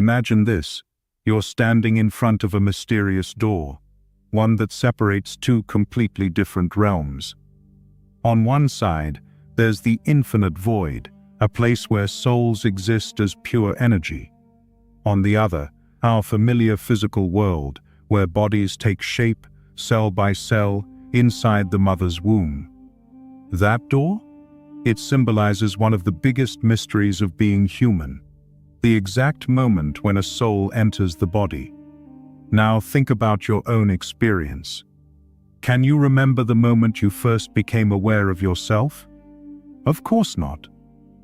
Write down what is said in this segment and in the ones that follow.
Imagine this: you're standing in front of a mysterious door, one that separates two completely different realms. On one side, there's the infinite void, a place where souls exist as pure energy. On the other, our familiar physical world, where bodies take shape, cell by cell, inside the mother's womb. That door? It symbolizes one of the biggest mysteries of being human: the exact moment when a soul enters the body. Now think about your own experience. Can you remember the moment you first became aware of yourself? Of course not.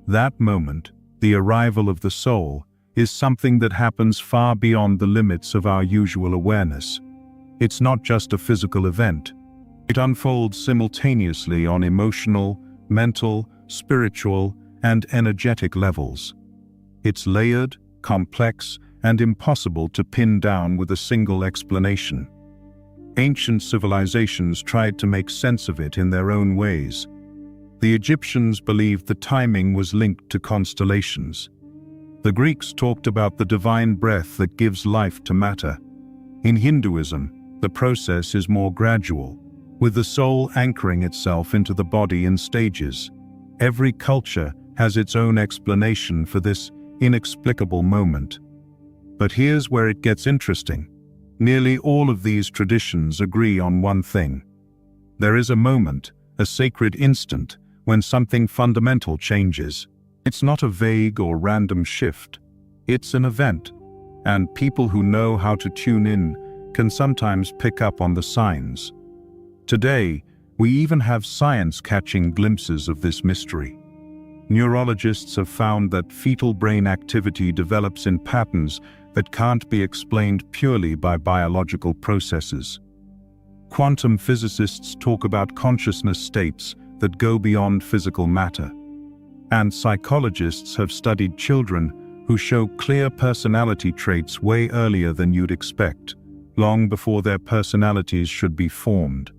That moment, the arrival of the soul, is something that happens far beyond the limits of our usual awareness. It's not just a physical event. It unfolds simultaneously on emotional, mental, spiritual, and energetic levels. It's layered, complex, and impossible to pin down with a single explanation. Ancient civilizations tried to make sense of it in their own ways. The Egyptians believed the timing was linked to constellations. The Greeks talked about the divine breath that gives life to matter. In Hinduism, the process is more gradual, with the soul anchoring itself into the body in stages. Every culture has its own explanation for this inexplicable moment. But here's where it gets interesting. Nearly all of these traditions agree on one thing. There is a moment, a sacred instant, when something fundamental changes. It's not a vague or random shift. It's an event, and people who know how to tune in can sometimes pick up on the signs. Today, we even have science catching glimpses of this mystery. Neurologists have found that fetal brain activity develops in patterns that can't be explained purely by biological processes. Quantum physicists talk about consciousness states that go beyond physical matter. And psychologists have studied children who show clear personality traits way earlier than you'd expect, long before their personalities should be formed.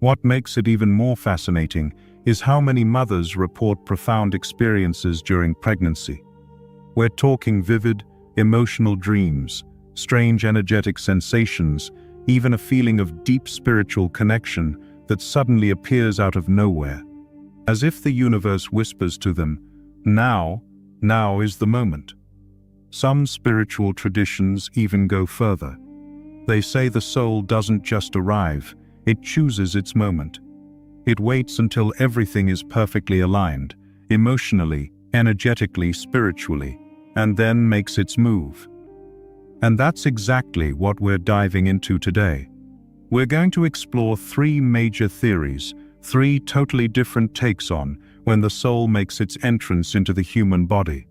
What makes it even more fascinating is how many mothers report profound experiences during pregnancy. We're talking vivid, emotional dreams, strange energetic sensations, even a feeling of deep spiritual connection that suddenly appears out of nowhere, as if the universe whispers to them, now is the moment. Some spiritual traditions even go further. They say the soul doesn't just arrive, it chooses its moment. It waits until everything is perfectly aligned, emotionally, energetically, spiritually, and then makes its move. And that's exactly what we're diving into today. We're going to explore three major theories, three totally different takes on when the soul makes its entrance into the human body.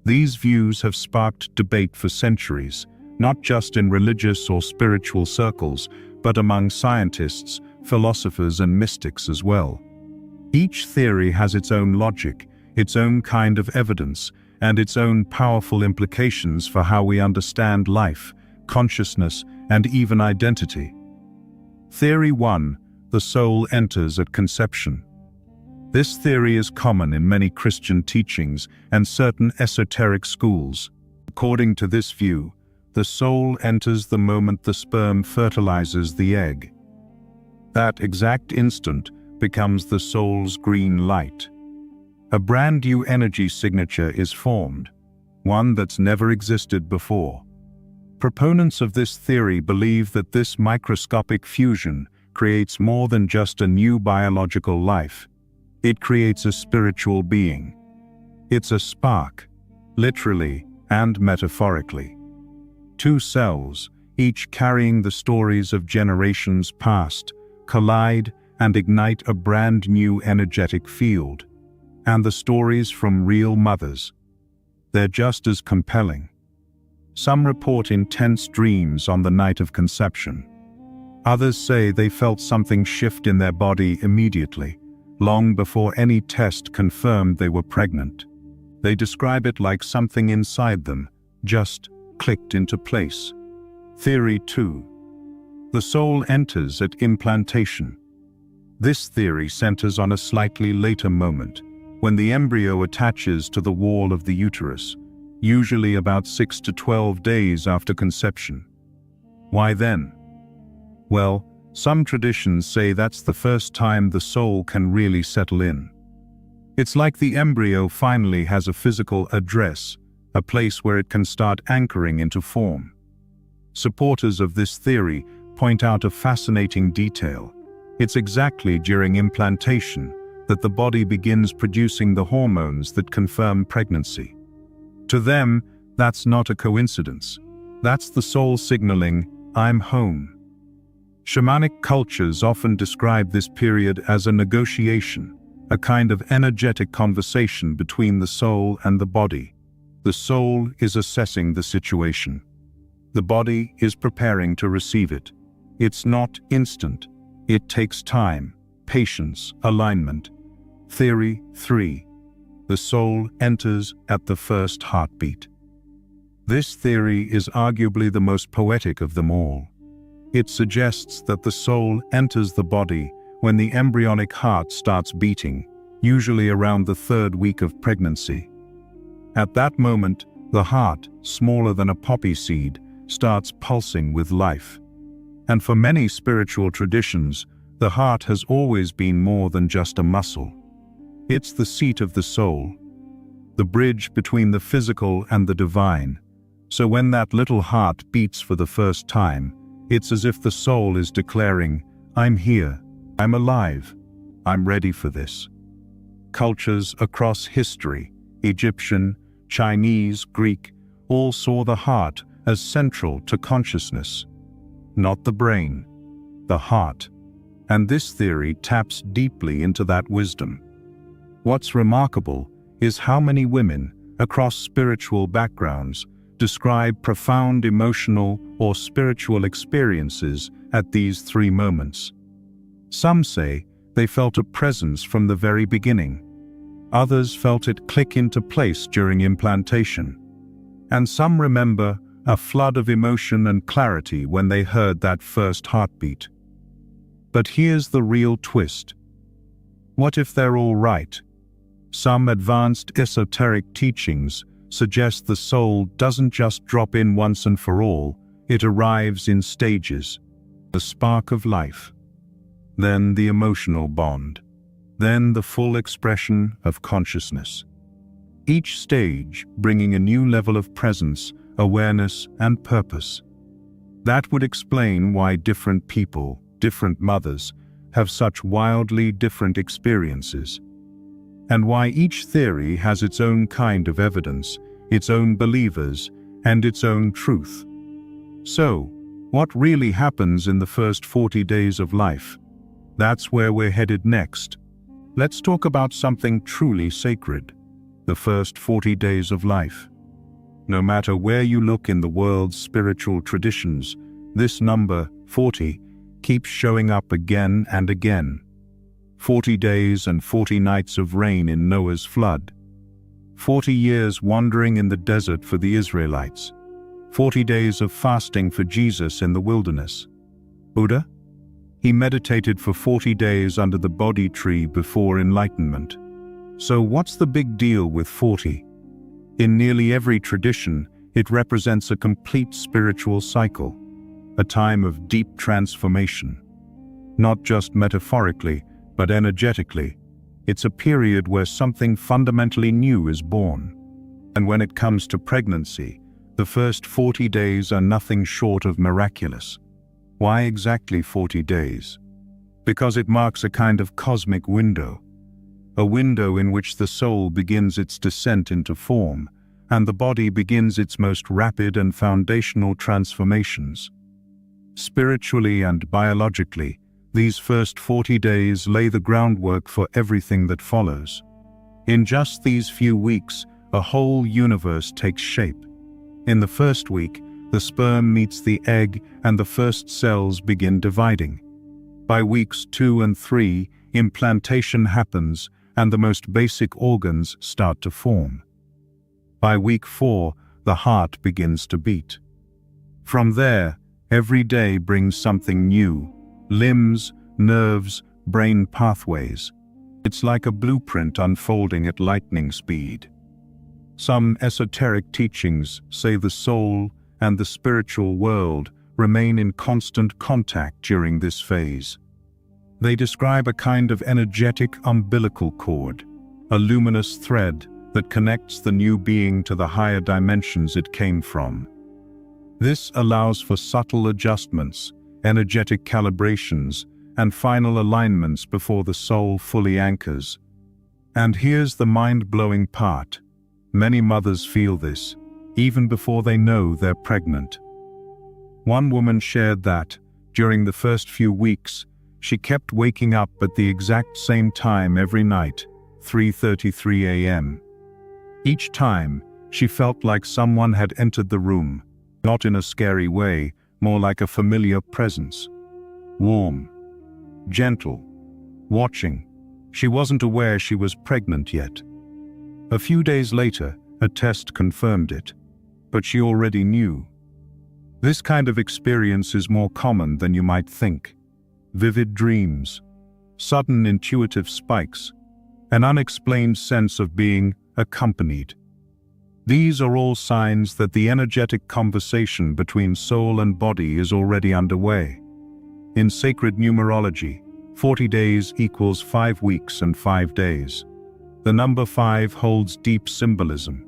These views have sparked debate for centuries, not just in religious or spiritual circles, but among scientists, philosophers, and mystics as well. Each theory has its own logic, its own kind of evidence, and its own powerful implications for how we understand life, consciousness, and even identity. Theory 1: the soul enters at conception. This theory is common in many Christian teachings and certain esoteric schools. According to this view, the soul enters the moment the sperm fertilizes the egg. That exact instant becomes the soul's green light. A brand new energy signature is formed, one that's never existed before. Proponents of this theory believe that this microscopic fusion creates more than just a new biological life. It creates a spiritual being. It's a spark, literally and metaphorically. Two cells, each carrying the stories of generations past, collide and ignite a brand new energetic field. And the stories from real mothers. They're just as compelling. Some report intense dreams on the night of conception. Others say they felt something shift in their body immediately, long before any test confirmed they were pregnant. They describe it like something inside them just clicked into place. Theory 2: the soul enters at implantation. This theory centers on a slightly later moment, when the embryo attaches to the wall of the uterus. usually about 6 to 12 days after conception. Why then? Well, some traditions say that's the first time the soul can really settle in. It's like the embryo finally has a physical address, a place where it can start anchoring into form. Supporters of this theory point out a fascinating detail. It's exactly during implantation that the body begins producing the hormones that confirm pregnancy. To them, that's not a coincidence. That's the soul signaling, "I'm home." Shamanic cultures often describe this period as a negotiation, a kind of energetic conversation between the soul and the body. The soul is assessing the situation. The body is preparing to receive it. It's not instant. It takes time, patience, alignment. Theory 3. The soul enters at the first heartbeat. This theory is arguably the most poetic of them all. It suggests that the soul enters the body when the embryonic heart starts beating, usually around the 3rd week of pregnancy. At that moment, the heart, smaller than a poppy seed, starts pulsing with life. And for many spiritual traditions, the heart has always been more than just a muscle. It's the seat of the soul, the bridge between the physical and the divine. So when that little heart beats for the first time, it's as if the soul is declaring, "I'm here, I'm alive, I'm ready for this." Cultures across history, Egyptian, Chinese, Greek, all saw the heart as central to consciousness. Not the brain, the heart. And this theory taps deeply into that wisdom. What's remarkable is how many women, across spiritual backgrounds, describe profound emotional or spiritual experiences at these 3 moments. Some say they felt a presence from the very beginning. Others felt it click into place during implantation. And some remember a flood of emotion and clarity when they heard that first heartbeat. But here's the real twist. What if they're all right? Some advanced esoteric teachings suggest the soul doesn't just drop in once and for all, it arrives in stages. The spark of life, then the emotional bond, then the full expression of consciousness. Each stage bringing a new level of presence, awareness, and purpose. That would explain why different people, different mothers, have such wildly different experiences. And why each theory has its own kind of evidence, its own believers, and its own truth. So, what really happens in the first 40 days of life? That's where we're headed next. Let's talk about something truly sacred, the first 40 days of life. No matter where you look in the world's spiritual traditions, this number, 40, keeps showing up again and again. 40 days and 40 nights of rain in Noah's flood. 40 years wandering in the desert for the Israelites. 40 days of fasting for Jesus in the wilderness. Buddha? He meditated for 40 days under the Bodhi tree before enlightenment. So what's the big deal with 40? In nearly every tradition, it represents a complete spiritual cycle, a time of deep transformation. Not just metaphorically, but energetically. It's a period where something fundamentally new is born. And when it comes to pregnancy, the first 40 days are nothing short of miraculous. Why exactly 40 days? Because it marks a kind of cosmic window. A window in which the soul begins its descent into form, and the body begins its most rapid and foundational transformations. Spiritually and biologically, these first 40 days lay the groundwork for everything that follows. In just these few weeks, a whole universe takes shape. In the first week, the sperm meets the egg and the first cells begin dividing. By weeks 2 and 3, implantation happens and the most basic organs start to form. By week 4, the heart begins to beat. From there, every day brings something new. Limbs, nerves, brain pathways. It's like a blueprint unfolding at lightning speed. Some esoteric teachings say the soul and the spiritual world remain in constant contact during this phase. They describe a kind of energetic umbilical cord, a luminous thread that connects the new being to the higher dimensions it came from. This allows for subtle adjustments, energetic calibrations, and final alignments before the soul fully anchors. And here's the mind-blowing part. Many mothers feel this, even before they know they're pregnant. One woman shared that, during the first few weeks, she kept waking up at the exact same time every night, 3:33 a.m. Each time, she felt like someone had entered the room, not in a scary way, more like a familiar presence. Warm, gentle, watching. She wasn't aware she was pregnant yet. A few days later, a test confirmed it, but she already knew. This kind of experience is more common than you might think. Vivid dreams, sudden intuitive spikes, an unexplained sense of being accompanied. These are all signs that the energetic conversation between soul and body is already underway. In sacred numerology, 40 days equals 5 weeks and 5 days. The number 5 holds deep symbolism.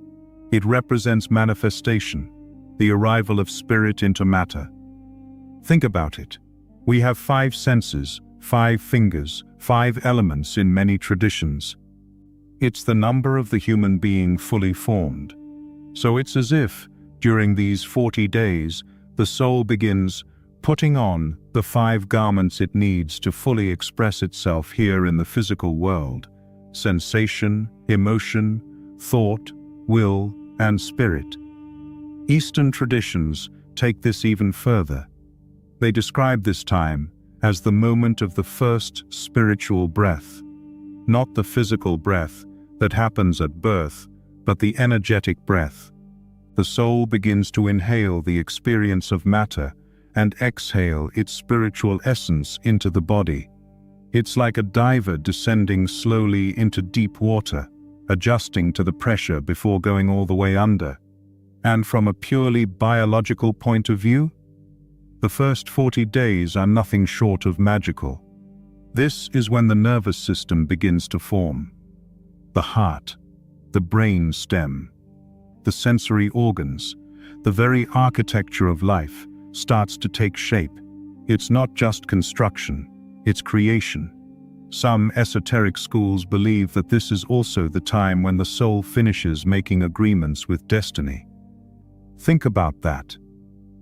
It represents manifestation, the arrival of spirit into matter. Think about it. We have 5 senses, 5 fingers, 5 elements in many traditions. It's the number of the human being fully formed. So it's as if, during these 40 days, the soul begins putting on the 5 garments it needs to fully express itself here in the physical world: sensation, emotion, thought, will, and spirit. Eastern traditions take this even further. They describe this time as the moment of the first spiritual breath, not the physical breath that happens at birth, but the energetic breath. The soul begins to inhale the experience of matter and exhale its spiritual essence into the body. It's like a diver descending slowly into deep water, adjusting to the pressure before going all the way under. And from a purely biological point of view, the first 40 days are nothing short of magical. This is when the nervous system begins to form. The heart, the brain stem, the sensory organs, the very architecture of life starts to take shape. It's not just construction, it's creation. Some esoteric schools believe that this is also the time when the soul finishes making agreements with destiny. Think about that.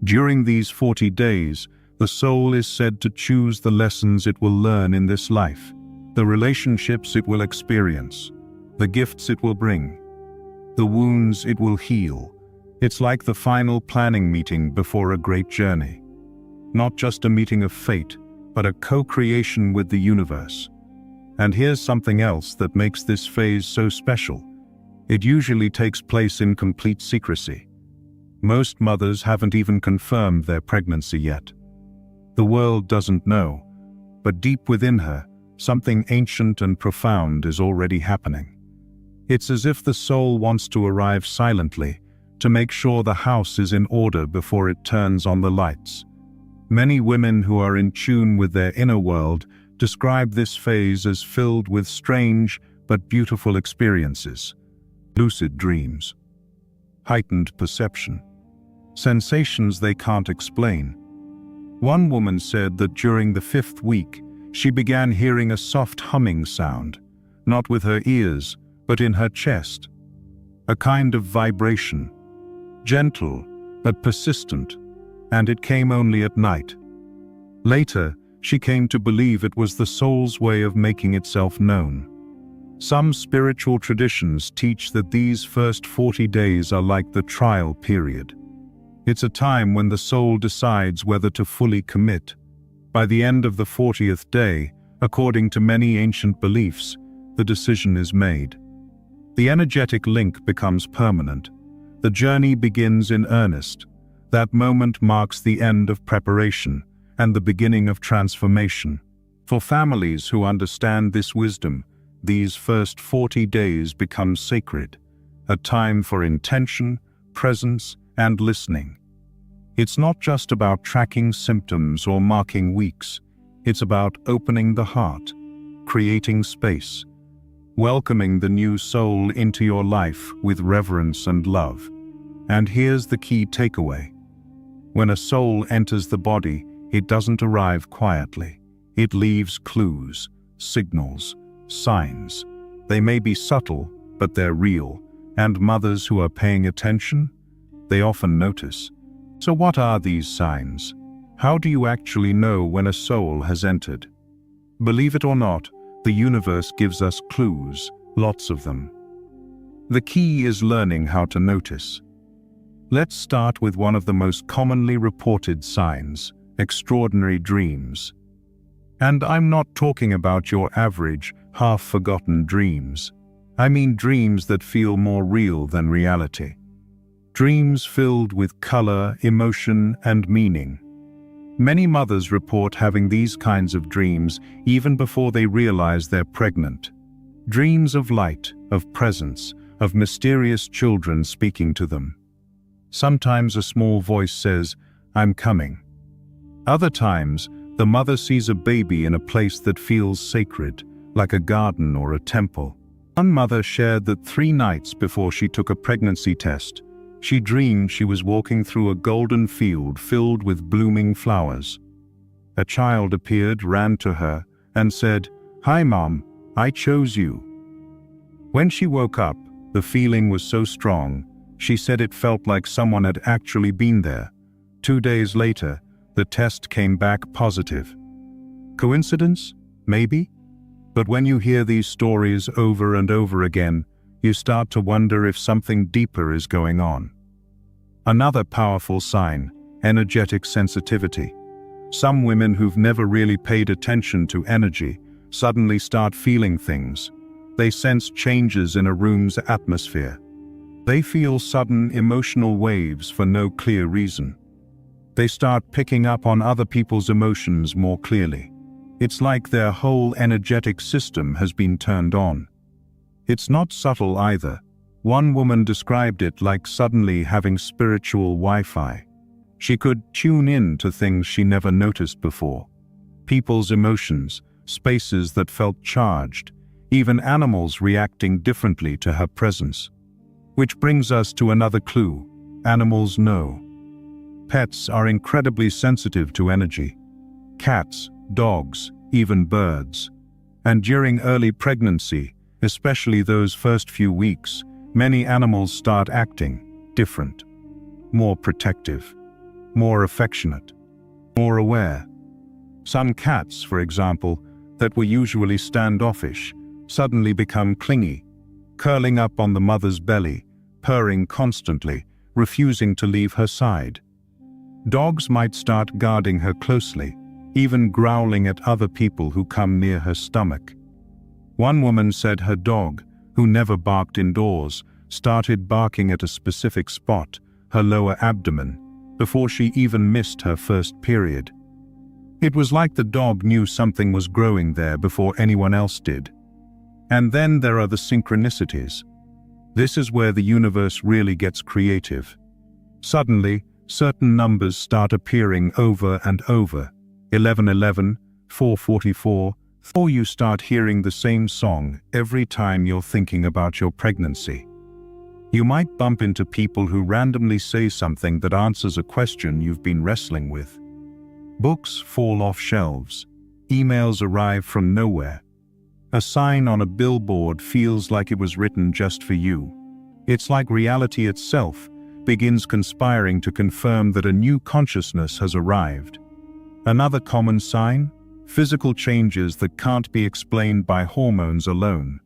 During these 40 days, the soul is said to choose the lessons it will learn in this life, the relationships it will experience, the gifts it will bring, the wounds it will heal. It's like the final planning meeting before a great journey. Not just a meeting of fate, but a co-creation with the universe. And here's something else that makes this phase so special. It usually takes place in complete secrecy. Most mothers haven't even confirmed their pregnancy yet. The world doesn't know, but deep within her, something ancient and profound is already happening. It's as if the soul wants to arrive silently, to make sure the house is in order before it turns on the lights. Many women who are in tune with their inner world describe this phase as filled with strange but beautiful experiences, lucid dreams, heightened perception, sensations they can't explain. One woman said that during the 5th week, she began hearing a soft humming sound, not with her ears, but in her chest. A kind of vibration, gentle but persistent, and it came only at night. Later, she came to believe it was the soul's way of making itself known. Some spiritual traditions teach that these first 40 days are like the trial period. It's a time when the soul decides whether to fully commit. By the end of the 40th day, according to many ancient beliefs, the decision is made. The energetic link becomes permanent. The journey begins in earnest. That moment marks the end of preparation and the beginning of transformation. For families who understand this wisdom, these first 40 days become sacred. a time for intention, presence, and listening. It's not just about tracking symptoms or marking weeks. It's about opening the heart, creating space, welcoming the new soul into your life with reverence and love. And here's the key takeaway. When a soul enters the body, it doesn't arrive quietly. It leaves clues, signals, signs. They may be subtle, but they're real. And mothers who are paying attention, they often notice. So what are these signs? How do you actually know when a soul has entered? Believe it or not, the universe gives us clues, lots of them. The key is learning how to notice. Let's start with one of the most commonly reported signs, extraordinary dreams. And I'm not talking about your average, half-forgotten dreams. I mean dreams that feel more real than reality. Dreams filled with color, emotion, and meaning. Many mothers report having these kinds of dreams even before they realize they're pregnant. Dreams of light, of presence, of mysterious children speaking to them. Sometimes a small voice says, "I'm coming." Other times, the mother sees a baby in a place that feels sacred, like a garden or a temple. One mother shared that 3 nights before she took a pregnancy test, she dreamed she was walking through a golden field filled with blooming flowers. A child appeared, ran to her, and said, "Hi, Mom, I chose you." When she woke up, the feeling was so strong, she said it felt like someone had actually been there. 2 days later, the test came back positive. Coincidence? Maybe? But when you hear these stories over and over again, you start to wonder if something deeper is going on. Another powerful sign, energetic sensitivity. Some women who've never really paid attention to energy suddenly start feeling things. They sense changes in a room's atmosphere. They feel sudden emotional waves for no clear reason. They start picking up on other people's emotions more clearly. It's like their whole energetic system has been turned on. It's not subtle either. One woman described it like suddenly having spiritual Wi-Fi. She could tune in to things she never noticed before. People's emotions, spaces that felt charged, even animals reacting differently to her presence. Which brings us to another clue. Animals know. Pets are incredibly sensitive to energy. Cats, dogs, even birds. And during early pregnancy, especially those first few weeks, many animals start acting different, more protective, more affectionate, more aware. Some cats, for example, that were usually standoffish, suddenly become clingy, curling up on the mother's belly, purring constantly, refusing to leave her side. Dogs might start guarding her closely, even growling at other people who come near her stomach. One woman said her dog, who never barked indoors, started barking at a specific spot, her lower abdomen, before she even missed her first period. It was like the dog knew something was growing there before anyone else did. And then there are the synchronicities. This is where the universe really gets creative. Suddenly, certain numbers start appearing over and over. 1111, 444, or you start hearing the same song every time you're thinking about your pregnancy. You might bump into people who randomly say something that answers a question you've been wrestling with. Books fall off shelves. Emails arrive from nowhere. A sign on a billboard feels like it was written just for you. It's like reality itself begins conspiring to confirm that a new consciousness has arrived. Another common sign? Physical changes that can't be explained by hormones alone.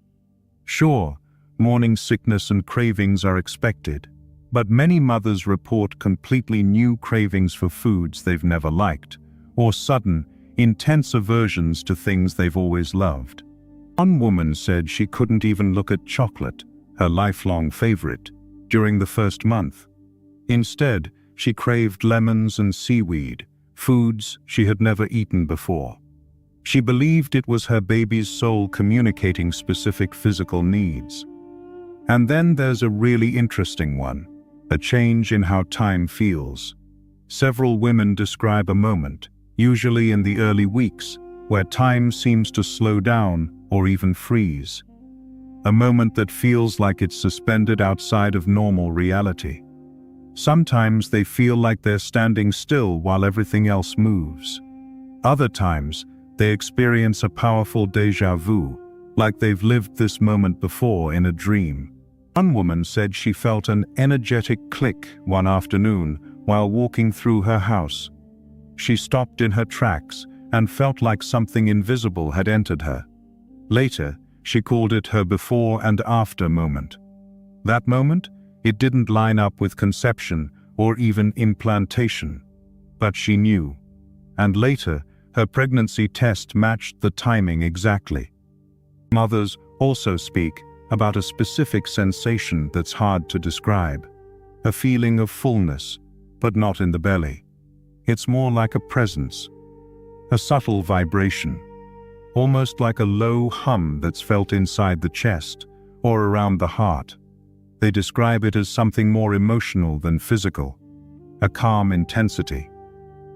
Sure, morning sickness and cravings are expected, but many mothers report completely new cravings for foods they've never liked, or sudden, intense aversions to things they've always loved. One woman said she couldn't even look at chocolate, her lifelong favorite, during the first month. Instead, she craved lemons and seaweed, foods she had never eaten before. She believed it was her baby's soul communicating specific physical needs. And then there's a really interesting one, a change in how time feels. Several women describe a moment, usually in the early weeks, where time seems to slow down or even freeze. A moment that feels like it's suspended outside of normal reality. Sometimes they feel like they're standing still while everything else moves. Other times, they experience a powerful déjà vu, like they've lived this moment before in a dream. One woman said she felt an energetic click one afternoon while walking through her house. She stopped in her tracks and felt like something invisible had entered her. Later, she called it her before and after moment. That moment, it didn't line up with conception or even implantation, but she knew. And later, her pregnancy test matched the timing exactly. Mothers also speak about a specific sensation that's hard to describe, a feeling of fullness, but not in the belly. It's more like a presence, a subtle vibration, almost like a low hum that's felt inside the chest or around the heart. They describe it as something more emotional than physical, a calm intensity,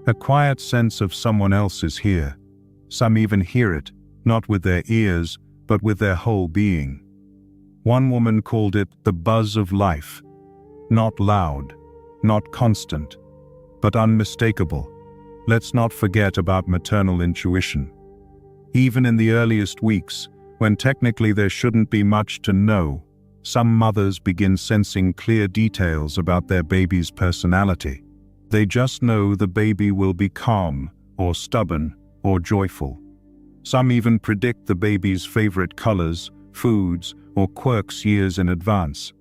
a quiet sense of someone else is here. Some even hear it, not with their ears, but with their whole being. One woman called it the buzz of life, not loud, not constant, but unmistakable. Let's not forget about maternal intuition. Even in the earliest weeks, when technically there shouldn't be much to know, some mothers begin sensing clear details about their baby's personality. They just know the baby will be calm, or stubborn, or joyful. Some even predict the baby's favorite colors, foods, or quirks years in advance.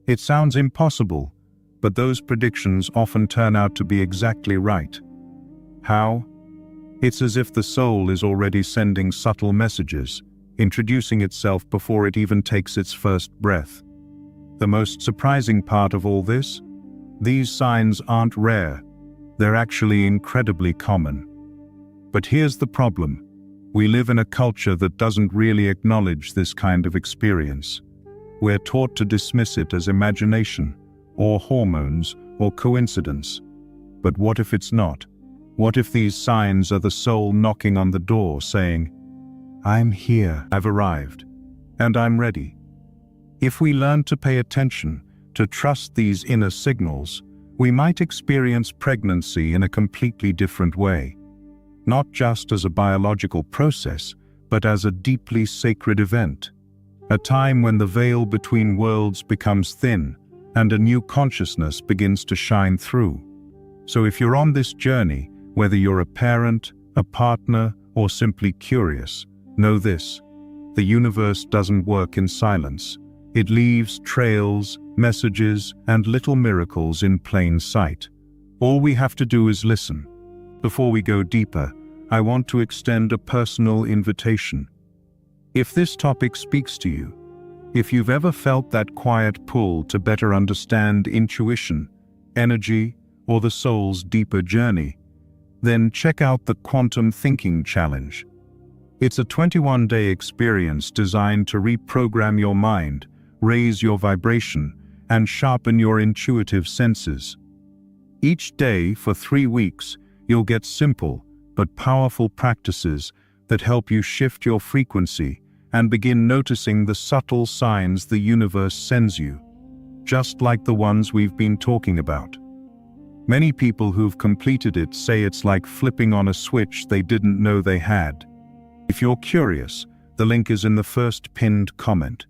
It sounds impossible, but those predictions often turn out to be exactly right. How? It's as if the soul is already sending subtle messages, introducing itself before it even takes its first breath. The most surprising part of all this? These signs aren't rare. They're actually incredibly common. But here's the problem. We live in a culture that doesn't really acknowledge this kind of experience. We're taught to dismiss it as imagination, or hormones, or coincidence. But what if it's not? What if these signs are the soul knocking on the door saying, "I'm here, I've arrived, and I'm ready"? If we learn to pay attention, to trust these inner signals, we might experience pregnancy in a completely different way. Not just as a biological process, but as a deeply sacred event. A time when the veil between worlds becomes thin, and a new consciousness begins to shine through. So if you're on this journey, whether you're a parent, a partner, or simply curious, know this: the universe doesn't work in silence. It leaves trails, messages, and little miracles in plain sight. All we have to do is listen. Before we go deeper, I want to extend a personal invitation. If this topic speaks to you, if you've ever felt that quiet pull to better understand intuition, energy, or the soul's deeper journey, then check out the Quantum Thinking Challenge. It's a 21-day experience designed to reprogram your mind, raise your vibration, and sharpen your intuitive senses. Each day for 3 weeks, you'll get simple but powerful practices that help you shift your frequency and begin noticing the subtle signs the universe sends you, just like the ones we've been talking about. Many people who've completed it say it's like flipping on a switch they didn't know they had. If you're curious, the link is in the first pinned comment.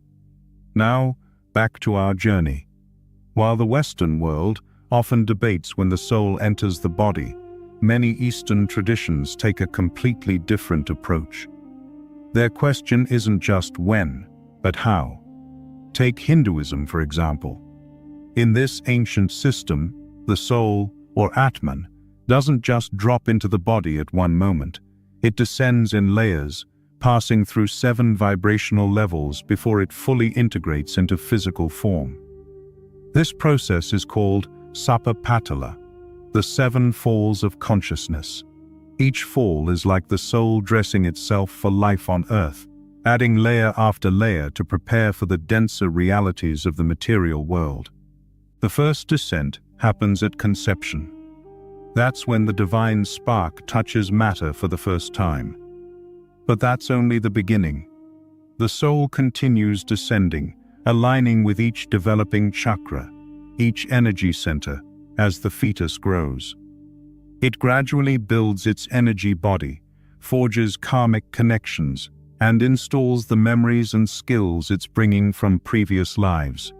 Now, back to our journey. While the Western world often debates when the soul enters the body, many Eastern traditions take a completely different approach. Their question isn't just when, but how. Take Hinduism, for example. In this ancient system, the soul, or Atman, doesn't just drop into the body at one moment. It descends in layers, passing through 7 vibrational levels before it fully integrates into physical form. This process is called Sapapatala, the 7 falls of consciousness. Each fall is like the soul dressing itself for life on earth, adding layer after layer to prepare for the denser realities of the material world. The first descent happens at conception. That's when the divine spark touches matter for the first time. But that's only the beginning. The soul continues descending, aligning with each developing chakra, each energy center, as the fetus grows. It gradually builds its energy body, forges karmic connections, and installs the memories and skills it's bringing from previous lives.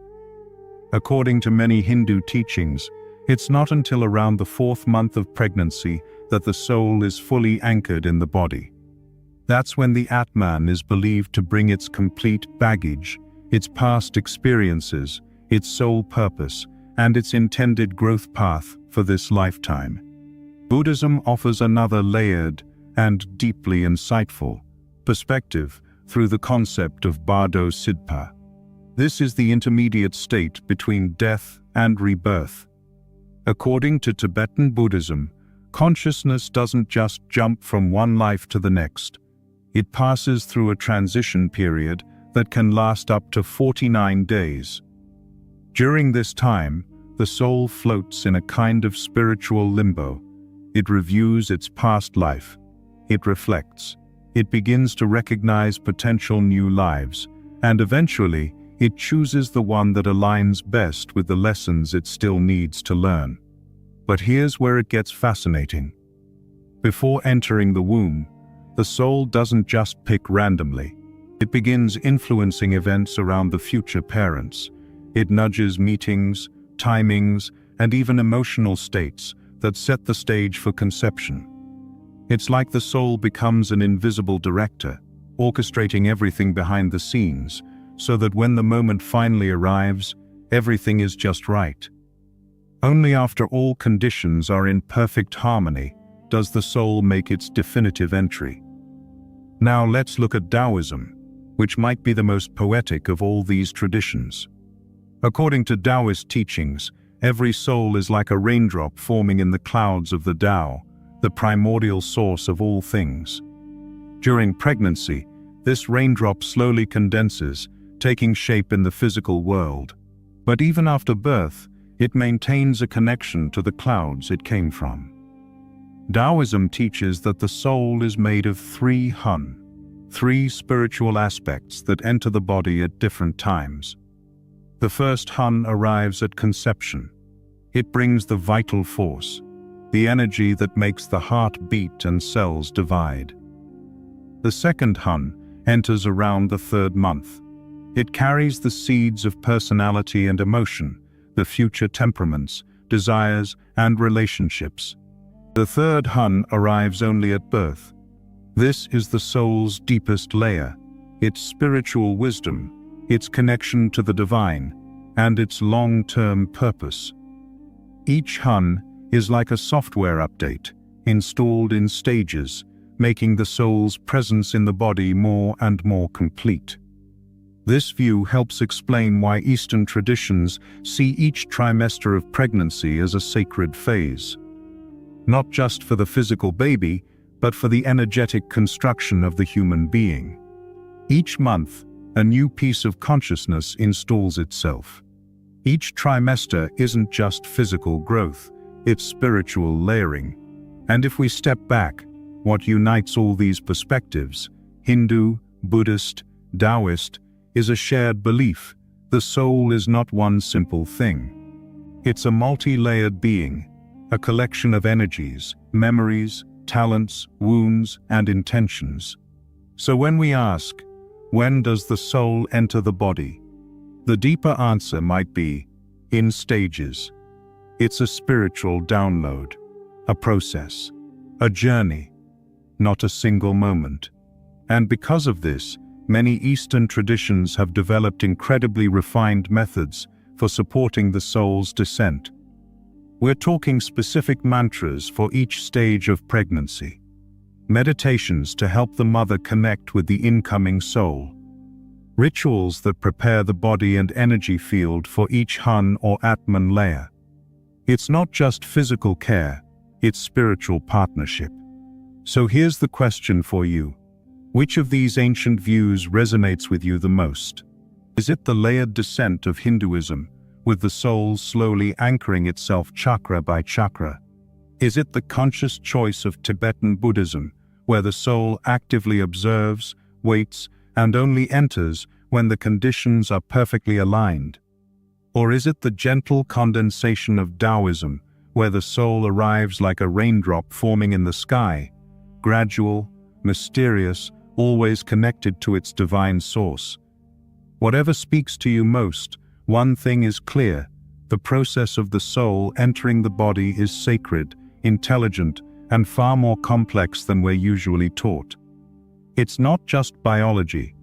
According to many Hindu teachings, it's not until around the 4th month of pregnancy that the soul is fully anchored in the body. That's when the Atman is believed to bring its complete baggage, its past experiences, its soul purpose, and its intended growth path for this lifetime. Buddhism offers another layered and deeply insightful perspective through the concept of Bardo Sidpa. This is the intermediate state between death and rebirth. According to Tibetan Buddhism, consciousness doesn't just jump from one life to the next. It passes through a transition period that can last up to 49 days. During this time, the soul floats in a kind of spiritual limbo. It reviews its past life. It reflects. It begins to recognize potential new lives, and eventually, it chooses the one that aligns best with the lessons it still needs to learn. But here's where it gets fascinating. Before entering the womb, the soul doesn't just pick randomly. It begins influencing events around the future parents. It nudges meetings, timings, and even emotional states that set the stage for conception. It's like the soul becomes an invisible director, orchestrating everything behind the scenes, so that when the moment finally arrives, everything is just right. Only after all conditions are in perfect harmony does the soul make its definitive entry. Now let's look at Taoism, which might be the most poetic of all these traditions. According to Taoist teachings, every soul is like a raindrop forming in the clouds of the Tao, the primordial source of all things. During pregnancy, this raindrop slowly condenses, taking shape in the physical world. But even after birth, it maintains a connection to the clouds it came from. Taoism teaches that the soul is made of 3 hun, 3 spiritual aspects that enter the body at different times. The first hun arrives at conception. It brings the vital force, the energy that makes the heart beat and cells divide. The second hun enters around the 3rd month. It carries the seeds of personality and emotion, the future temperaments, desires, and relationships. The 3rd hun arrives only at birth. This is the soul's deepest layer, its spiritual wisdom, its connection to the divine, and its long-term purpose. Each hun is like a software update, installed in stages, making the soul's presence in the body more and more complete. This view helps explain why Eastern traditions see each trimester of pregnancy as a sacred phase. Not just for the physical baby, but for the energetic construction of the human being. Each month, a new piece of consciousness installs itself. Each trimester isn't just physical growth, it's spiritual layering. And if we step back, what unites all these perspectives, Hindu, Buddhist, Taoist, is a shared belief. The soul is not one simple thing. It's a multi-layered being, a collection of energies, memories, talents, wounds, and intentions. So when we ask, when does the soul enter the body? The deeper answer might be, in stages. It's a spiritual download, a process, a journey, not a single moment. And because of this, many Eastern traditions have developed incredibly refined methods for supporting the soul's descent. We're talking specific mantras for each stage of pregnancy, meditations to help the mother connect with the incoming soul, rituals that prepare the body and energy field for each hun or Atman layer. It's not just physical care, it's spiritual partnership. So here's the question for you. Which of these ancient views resonates with you the most? Is it the layered descent of Hinduism, with the soul slowly anchoring itself chakra by chakra? Is it the conscious choice of Tibetan Buddhism, where the soul actively observes, waits, and only enters when the conditions are perfectly aligned? Or is it the gentle condensation of Taoism, where the soul arrives like a raindrop forming in the sky, gradual, mysterious, always connected to its divine source? Whatever speaks to you most, one thing is clear: the process of the soul entering the body is sacred, intelligent, and far more complex than we're usually taught. It's not just biology.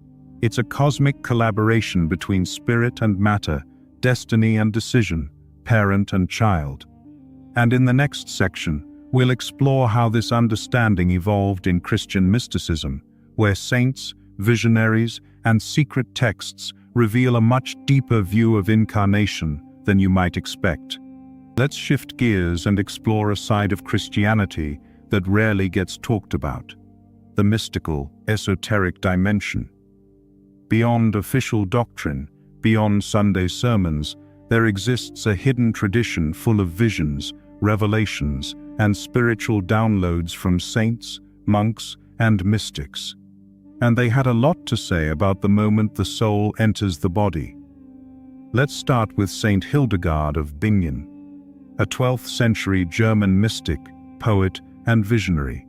It's a cosmic collaboration between spirit and matter, destiny and decision, parent and child. And in the next section, we'll explore how this understanding evolved in Christian mysticism, where saints, visionaries, and secret texts reveal a much deeper view of incarnation than you might expect. Let's shift gears and explore a side of Christianity that rarely gets talked about: the mystical, esoteric dimension. Beyond official doctrine, beyond Sunday sermons, there exists a hidden tradition full of visions, revelations, and spiritual downloads from saints, monks, and mystics. And they had a lot to say about the moment the soul enters the body. Let's start with Saint Hildegard of Bingen, a 12th century German mystic, poet, and visionary.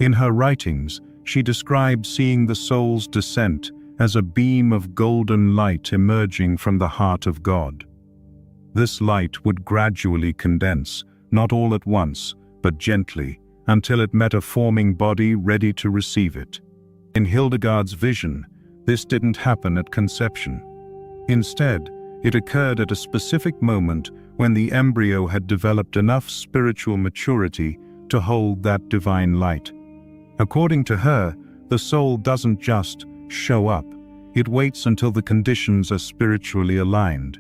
In her writings, she described seeing the soul's descent as a beam of golden light emerging from the heart of God. This light would gradually condense, not all at once, but gently, until it met a forming body ready to receive it. In Hildegard's vision, this didn't happen at conception. Instead, it occurred at a specific moment when the embryo had developed enough spiritual maturity to hold that divine light. According to her, the soul doesn't just show up. It waits until the conditions are spiritually aligned.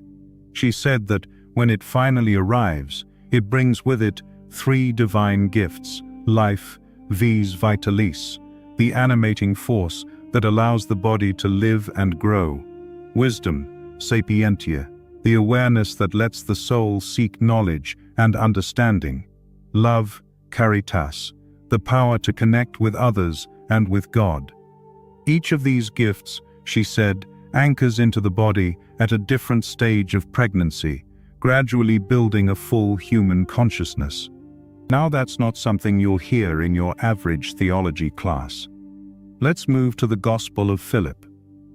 She said that when it finally arrives, it brings with it 3 divine gifts: life, vis vitalis, the animating force that allows the body to live and grow; wisdom, sapientia, the awareness that lets the soul seek knowledge and understanding; love, caritas, the power to connect with others and with God. Each of these gifts, she said, anchors into the body at a different stage of pregnancy, gradually building a full human consciousness. Now that's not something you'll hear in your average theology class. Let's move to the Gospel of Philip,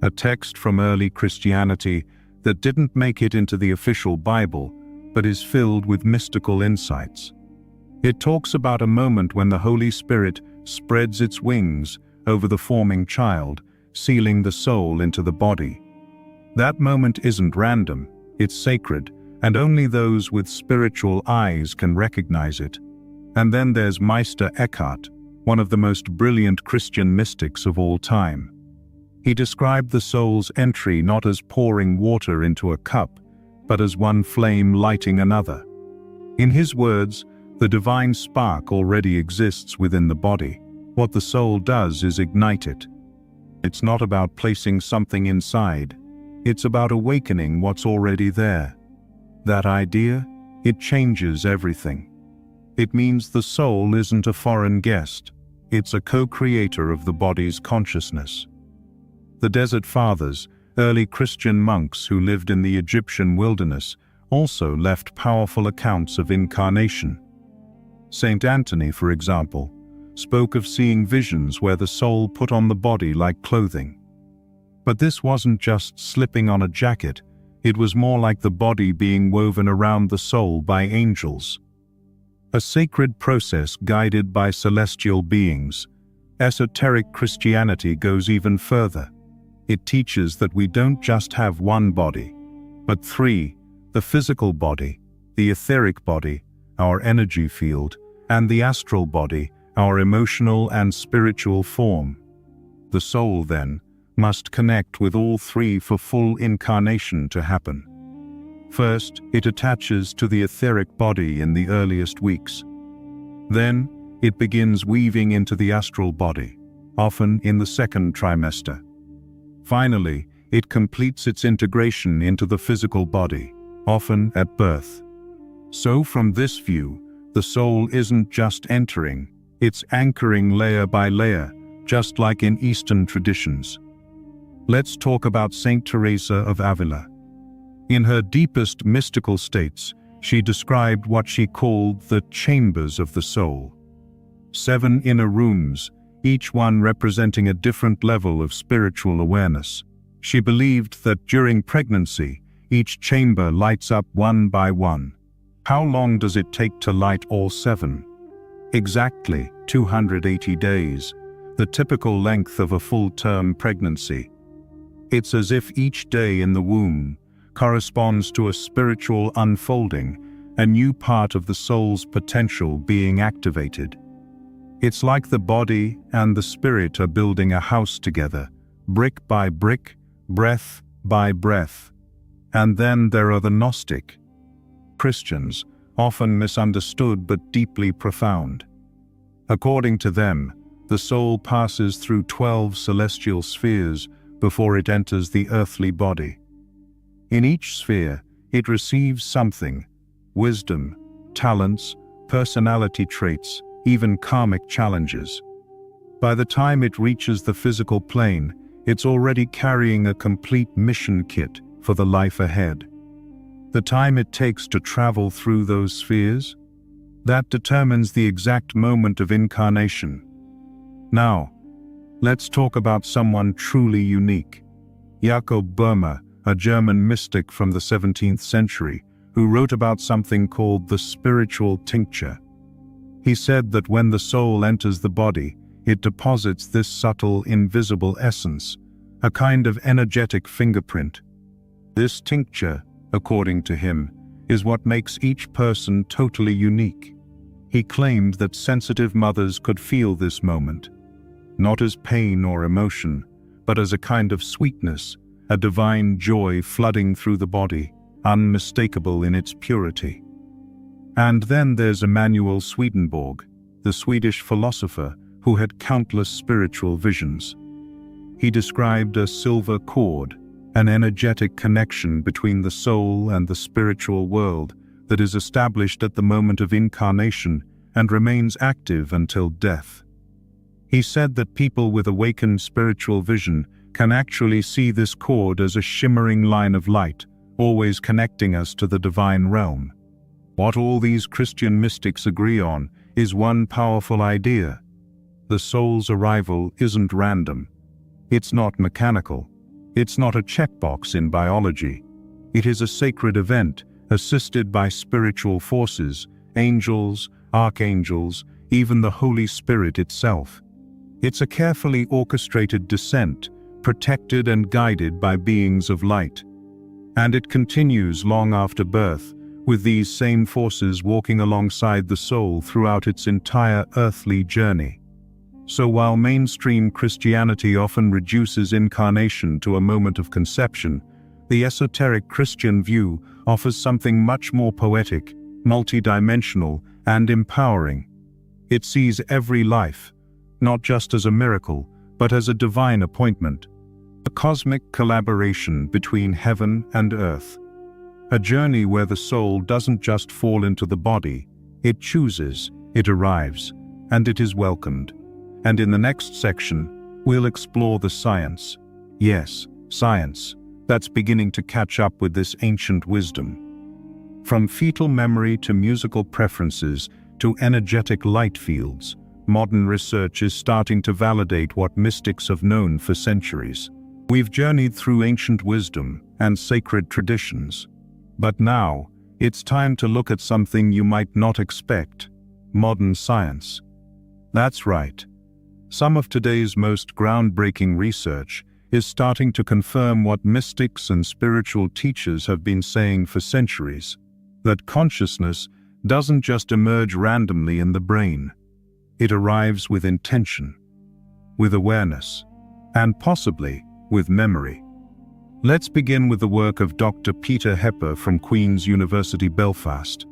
a text from early Christianity that didn't make it into the official Bible, but is filled with mystical insights. It talks about a moment when the Holy Spirit spreads its wings over the forming child, sealing the soul into the body. That moment isn't random, it's sacred, and only those with spiritual eyes can recognize it. And then there's Meister Eckhart, one of the most brilliant Christian mystics of all time. He described the soul's entry not as pouring water into a cup, but as one flame lighting another. In his words, the divine spark already exists within the body. What the soul does is ignite it. It's not about placing something inside. It's about awakening what's already there. That idea, it changes everything. It means the soul isn't a foreign guest. It's a co-creator of the body's consciousness. The Desert Fathers, early Christian monks who lived in the Egyptian wilderness, also left powerful accounts of incarnation. Saint Anthony, for example, spoke of seeing visions where the soul put on the body like clothing. But this wasn't just slipping on a jacket, it was more like the body being woven around the soul by angels. A sacred process guided by celestial beings. Esoteric Christianity goes even further. It teaches that we don't just have one body, but 3: the physical body, the etheric body, our energy field, and the astral body, our emotional and spiritual form. The soul, then, must connect with all 3 for full incarnation to happen. First, it attaches to the etheric body in the earliest weeks. Then, it begins weaving into the astral body, often in the second trimester. Finally, it completes its integration into the physical body, often at birth. So from this view, the soul isn't just entering, it's anchoring layer by layer, just like in Eastern traditions. Let's talk about Saint Teresa of Avila. In her deepest mystical states, she described what she called the chambers of the soul. 7 inner rooms, each one representing a different level of spiritual awareness. She believed that during pregnancy, each chamber lights up one by one. How long does it take to light all 7? Exactly 280 days, the typical length of a full-term pregnancy. It's as if each day in the womb corresponds to a spiritual unfolding, a new part of the soul's potential being activated. It's like the body and the spirit are building a house together, brick by brick, breath by breath. And then there are the Gnostic Christians, often misunderstood but deeply profound. According to them, the soul passes through 12 celestial spheres before it enters the earthly body. In each sphere, it receives something: wisdom, talents, personality traits, even karmic challenges. By the time it reaches the physical plane, it's already carrying a complete mission kit for the life ahead. The time it takes to travel through those spheres, that determines the exact moment of incarnation. Now, let's talk about someone truly unique. Jakob Böhme, a German mystic from the 17th century, who wrote about something called the spiritual tincture. He said that when the soul enters the body, it deposits this subtle, invisible essence, a kind of energetic fingerprint. This tincture, according to him, is what makes each person totally unique. He claimed that sensitive mothers could feel this moment, not as pain or emotion, but as a kind of sweetness, a divine joy flooding through the body, unmistakable in its purity. And then there's Emanuel Swedenborg, the Swedish philosopher who had countless spiritual visions. He described a silver cord, an energetic connection between the soul and the spiritual world that is established at the moment of incarnation and remains active until death. He said that people with awakened spiritual vision can actually see this cord as a shimmering line of light, always connecting us to the divine realm. What all these Christian mystics agree on is one powerful idea. The soul's arrival isn't random. It's not mechanical. It's not a checkbox in biology. It is a sacred event, assisted by spiritual forces, angels, archangels, even the Holy Spirit itself. It's a carefully orchestrated descent, protected and guided by beings of light. And it continues long after birth, with these same forces walking alongside the soul throughout its entire earthly journey. So while mainstream Christianity often reduces incarnation to a moment of conception, the esoteric Christian view offers something much more poetic, multidimensional, and empowering. It sees every life, not just as a miracle, but as a divine appointment, a cosmic collaboration between heaven and earth. A journey where the soul doesn't just fall into the body, it chooses, it arrives, and it is welcomed. And in the next section, we'll explore the science. Yes, science, that's beginning to catch up with this ancient wisdom. From fetal memory to musical preferences to energetic light fields, modern research is starting to validate what mystics have known for centuries. We've journeyed through ancient wisdom and sacred traditions. But now, it's time to look at something you might not expect: modern science. That's right. Some of today's most groundbreaking research is starting to confirm what mystics and spiritual teachers have been saying for centuries: that consciousness doesn't just emerge randomly in the brain. It arrives with intention, with awareness, and possibly with memory. Let's begin with the work of Dr. Peter Hepper from Queen's University Belfast.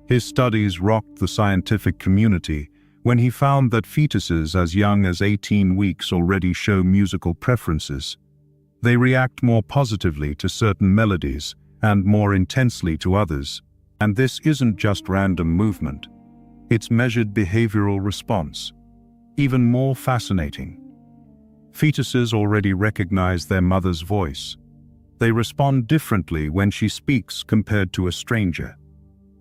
His studies rocked the scientific community when he found that fetuses as young as 18 weeks already show musical preferences. They react more positively to certain melodies and more intensely to others. And this isn't just random movement. It's measured behavioral response. Even more fascinating, fetuses already recognize their mother's voice. They respond differently when she speaks compared to a stranger.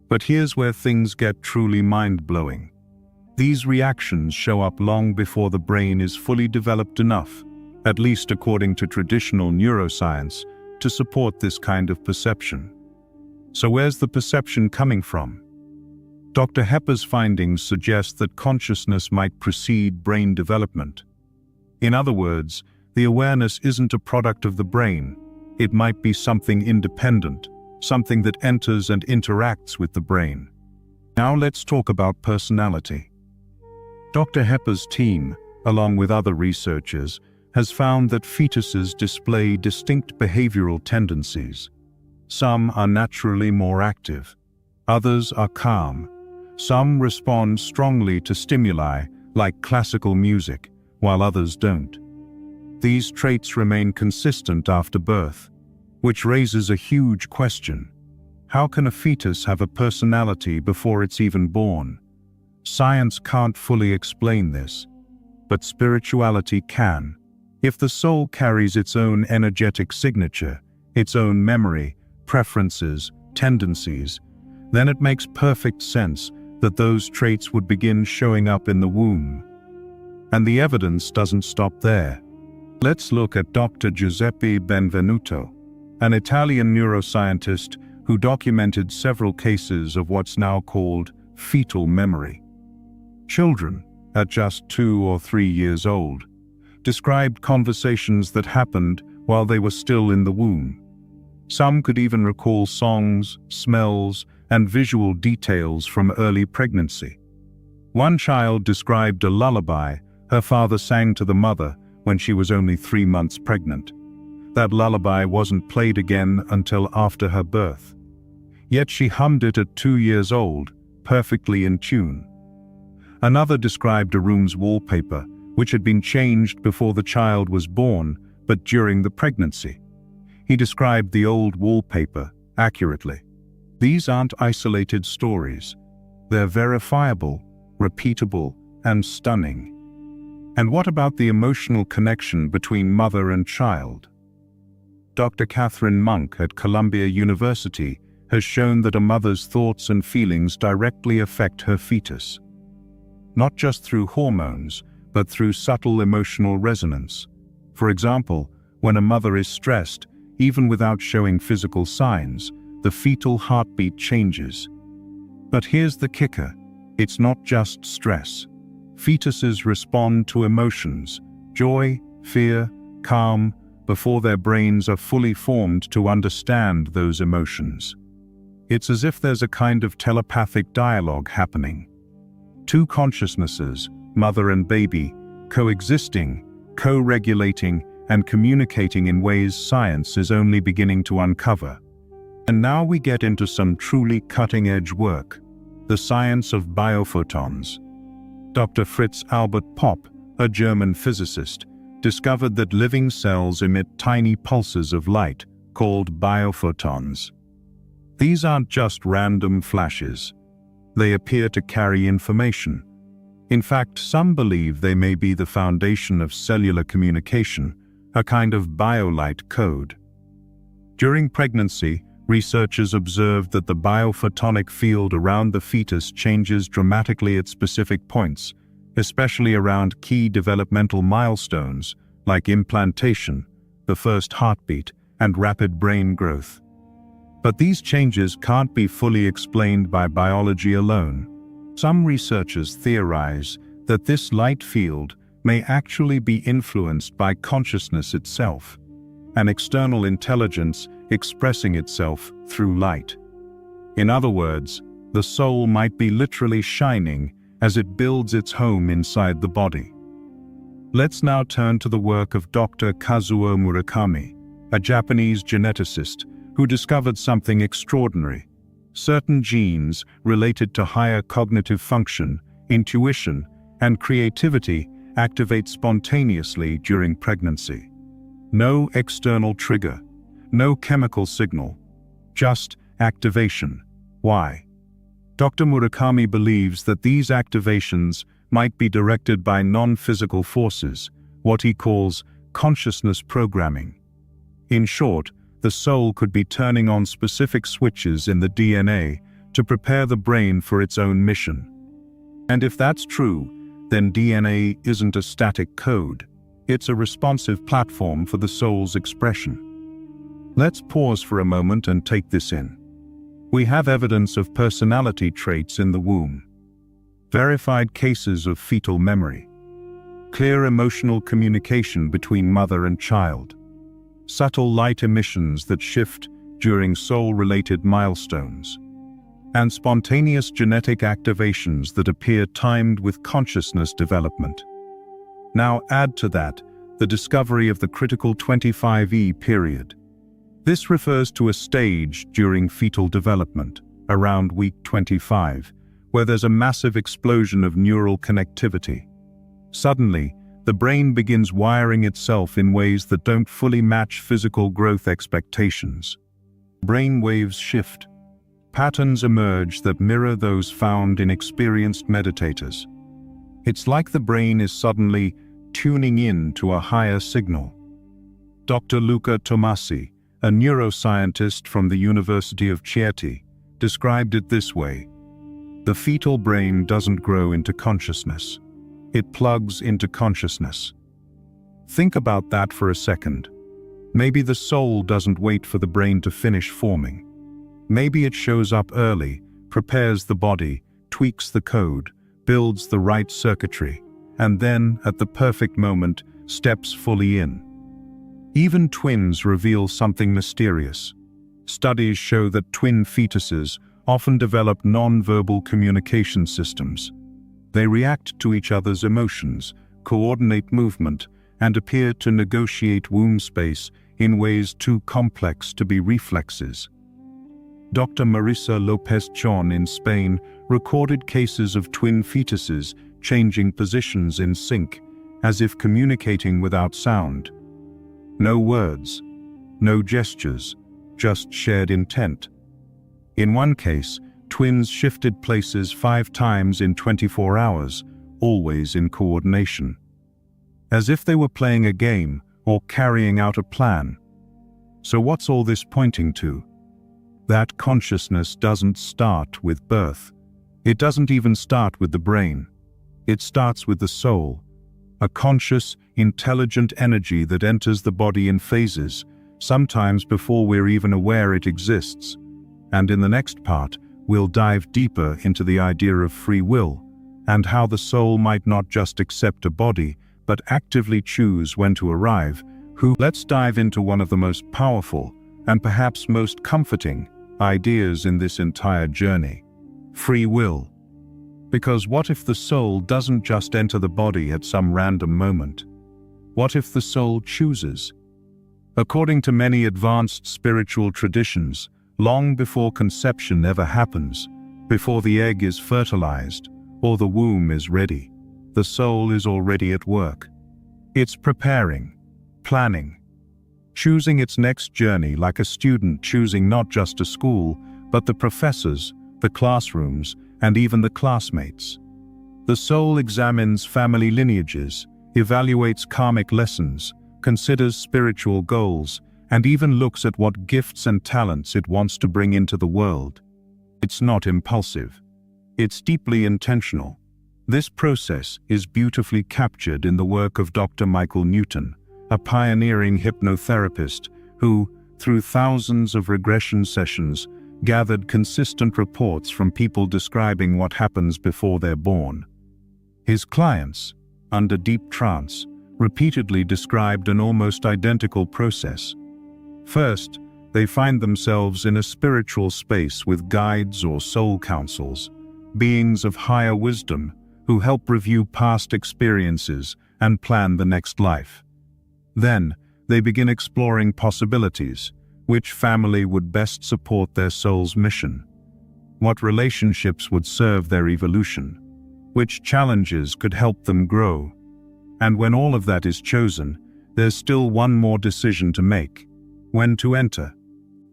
But here's where things get truly mind-blowing. These reactions show up long before the brain is fully developed enough, at least according to traditional neuroscience, to support this kind of perception. So where's the perception coming from? Dr. Hepper's findings suggest that consciousness might precede brain development. In other words, the awareness isn't a product of the brain. It might be something independent, something that enters and interacts with the brain. Now let's talk about personality. Dr. Hepper's team, along with other researchers, has found that fetuses display distinct behavioral tendencies. Some are naturally more active. Others are calm. Some respond strongly to stimuli, like classical music, while others don't. These traits remain consistent after birth, which raises a huge question. How can a fetus have a personality before it's even born? Science can't fully explain this, but spirituality can. If the soul carries its own energetic signature, its own memory, preferences, tendencies, then it makes perfect sense that those traits would begin showing up in the womb. And the evidence doesn't stop there. Let's look at Dr. Giuseppe Benvenuto, an Italian neuroscientist who documented several cases of what's now called fetal memory. Children, at just 2 or 3 years old, described conversations that happened while they were still in the womb. Some could even recall songs, smells, and visual details from early pregnancy. One child described a lullaby her father sang to the mother when she was only 3 months pregnant. That lullaby wasn't played again until after her birth. Yet she hummed it at 2 years old, perfectly in tune. Another described a room's wallpaper, which had been changed before the child was born, but during the pregnancy. He described the old wallpaper accurately. These aren't isolated stories. They're verifiable, repeatable, and stunning. And what about the emotional connection between mother and child? Dr. Catherine Monk at Columbia University has shown that a mother's thoughts and feelings directly affect her fetus. Not just through hormones, but through subtle emotional resonance. For example, when a mother is stressed, even without showing physical signs, the fetal heartbeat changes. But here's the kicker: it's not just stress. Fetuses respond to emotions, joy, fear, calm, before their brains are fully formed to understand those emotions. It's as if there's a kind of telepathic dialogue happening. Two consciousnesses, mother and baby, coexisting, co-regulating, and communicating in ways science is only beginning to uncover. And now we get into some truly cutting-edge work, the science of biophotons. Dr. Fritz Albert Popp, a German physicist, discovered that living cells emit tiny pulses of light, called biophotons. These aren't just random flashes. They appear to carry information. In fact, some believe they may be the foundation of cellular communication, a kind of biolight code. During pregnancy, researchers observed that the biophotonic field around the fetus changes dramatically at specific points, especially around key developmental milestones like implantation, the first heartbeat, and rapid brain growth. But these changes can't be fully explained by biology alone. Some researchers theorize that this light field may actually be influenced by consciousness itself, an external intelligence expressing itself through light. In other words, the soul might be literally shining as it builds its home inside the body. Let's now turn to the work of Dr. Kazuo Murakami, a Japanese geneticist who discovered something extraordinary. Certain genes related to higher cognitive function, intuition, and creativity activate spontaneously during pregnancy. No external trigger, no chemical signal, just activation. Why? Dr. Murakami believes that these activations might be directed by non-physical forces, what he calls consciousness programming. In short, the soul could be turning on specific switches in the DNA to prepare the brain for its own mission. And if that's true, then DNA isn't a static code. It's a responsive platform for the soul's expression. Let's pause for a moment and take this in. We have evidence of personality traits in the womb, verified cases of fetal memory, clear emotional communication between mother and child, subtle light emissions that shift during soul-related milestones, and spontaneous genetic activations that appear timed with consciousness development. Now add to that the discovery of the critical 25E period. This refers to a stage during fetal development, around week 25, where there's a massive explosion of neural connectivity. Suddenly, the brain begins wiring itself in ways that don't fully match physical growth expectations. Brain waves shift. Patterns emerge that mirror those found in experienced meditators. It's like the brain is suddenly tuning in to a higher signal. Dr. Luca Tomasi, a neuroscientist from the University of Chieti, described it this way: the fetal brain doesn't grow into consciousness. It plugs into consciousness. Think about that for a second. Maybe the soul doesn't wait for the brain to finish forming. Maybe it shows up early, prepares the body, tweaks the code, builds the right circuitry, and then, at the perfect moment, steps fully in. Even twins reveal something mysterious. Studies show that twin fetuses often develop non-verbal communication systems. They react to each other's emotions, coordinate movement, and appear to negotiate womb space in ways too complex to be reflexes. Dr. Marisa Lopez-Chon in Spain recorded cases of twin fetuses changing positions in sync, as if communicating without sound. No words, no gestures, just shared intent. In one case, twins shifted places 5 times in 24 hours, always in coordination. As if they were playing a game or carrying out a plan. So what's all this pointing to? That consciousness doesn't start with birth. It doesn't even start with the brain. It starts with the soul, a conscious, intelligent energy that enters the body in phases, sometimes before we're even aware it exists. And in the next part, we'll dive deeper into the idea of free will, and how the soul might not just accept a body, but actively choose when to arrive. Let's dive into one of the most powerful, and perhaps most comforting, ideas in this entire journey: free will. Because what if the soul doesn't just enter the body at some random moment? What if the soul chooses? According to many advanced spiritual traditions, long before conception ever happens, before the egg is fertilized or the womb is ready, the soul is already at work. It's preparing, planning, choosing its next journey, like a student choosing not just a school, but the professors, the classrooms, and even the classmates. The soul examines family lineages, evaluates karmic lessons, considers spiritual goals, and even looks at what gifts and talents it wants to bring into the world. It's not impulsive. It's deeply intentional. This process is beautifully captured in the work of Dr. Michael Newton, a pioneering hypnotherapist who, through thousands of regression sessions, gathered consistent reports from people describing what happens before they're born. His clients, under deep trance, repeatedly described an almost identical process. First, they find themselves in a spiritual space with guides or soul councils, beings of higher wisdom who help review past experiences and plan the next life. Then, they begin exploring possibilities. Which family would best support their soul's mission? What relationships would serve their evolution? which challenges could help them grow. And when all of that is chosen, there's still one more decision to make: when to enter.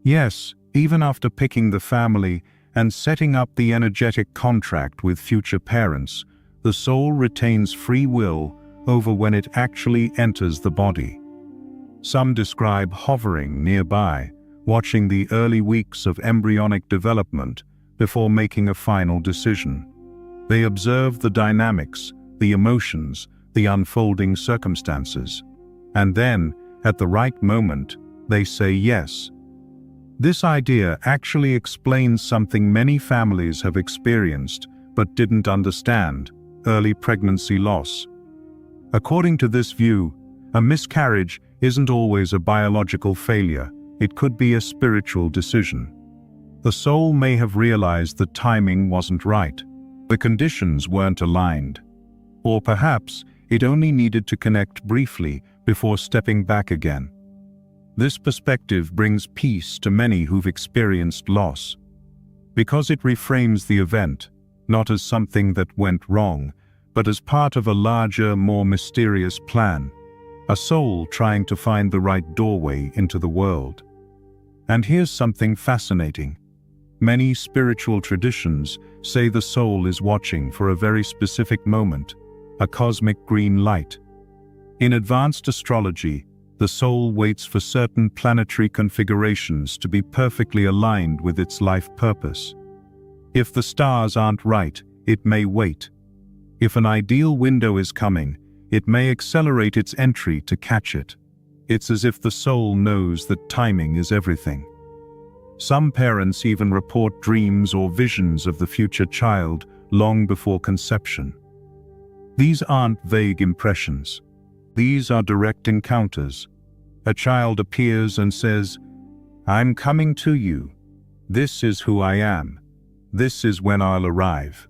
Yes, even after picking the family and setting up the energetic contract with future parents, the soul retains free will over when it actually enters the body. Some describe hovering nearby, watching the early weeks of embryonic development before making a final decision. They observe the dynamics, the emotions, the unfolding circumstances. And then, at the right moment, they say yes. This idea actually explains something many families have experienced but didn't understand: early pregnancy loss. According to this view, a miscarriage isn't always a biological failure. It could be a spiritual decision. The soul may have realized the timing wasn't right, the conditions weren't aligned, or perhaps it only needed to connect briefly before stepping back again. This perspective brings peace to many who've experienced loss, because it reframes the event, not as something that went wrong, but as part of a larger, more mysterious plan, a soul trying to find the right doorway into the world. And here's something fascinating. Many spiritual traditions say the soul is watching for a very specific moment, a cosmic green light. In advanced astrology, the soul waits for certain planetary configurations to be perfectly aligned with its life purpose. If the stars aren't right, it may wait. If an ideal window is coming, it may accelerate its entry to catch it. It's as if the soul knows that timing is everything. Some parents even report dreams or visions of the future child long before conception. These aren't vague impressions. These are direct encounters. A child appears and says, "I'm coming to you. This is who I am. This is when I'll arrive."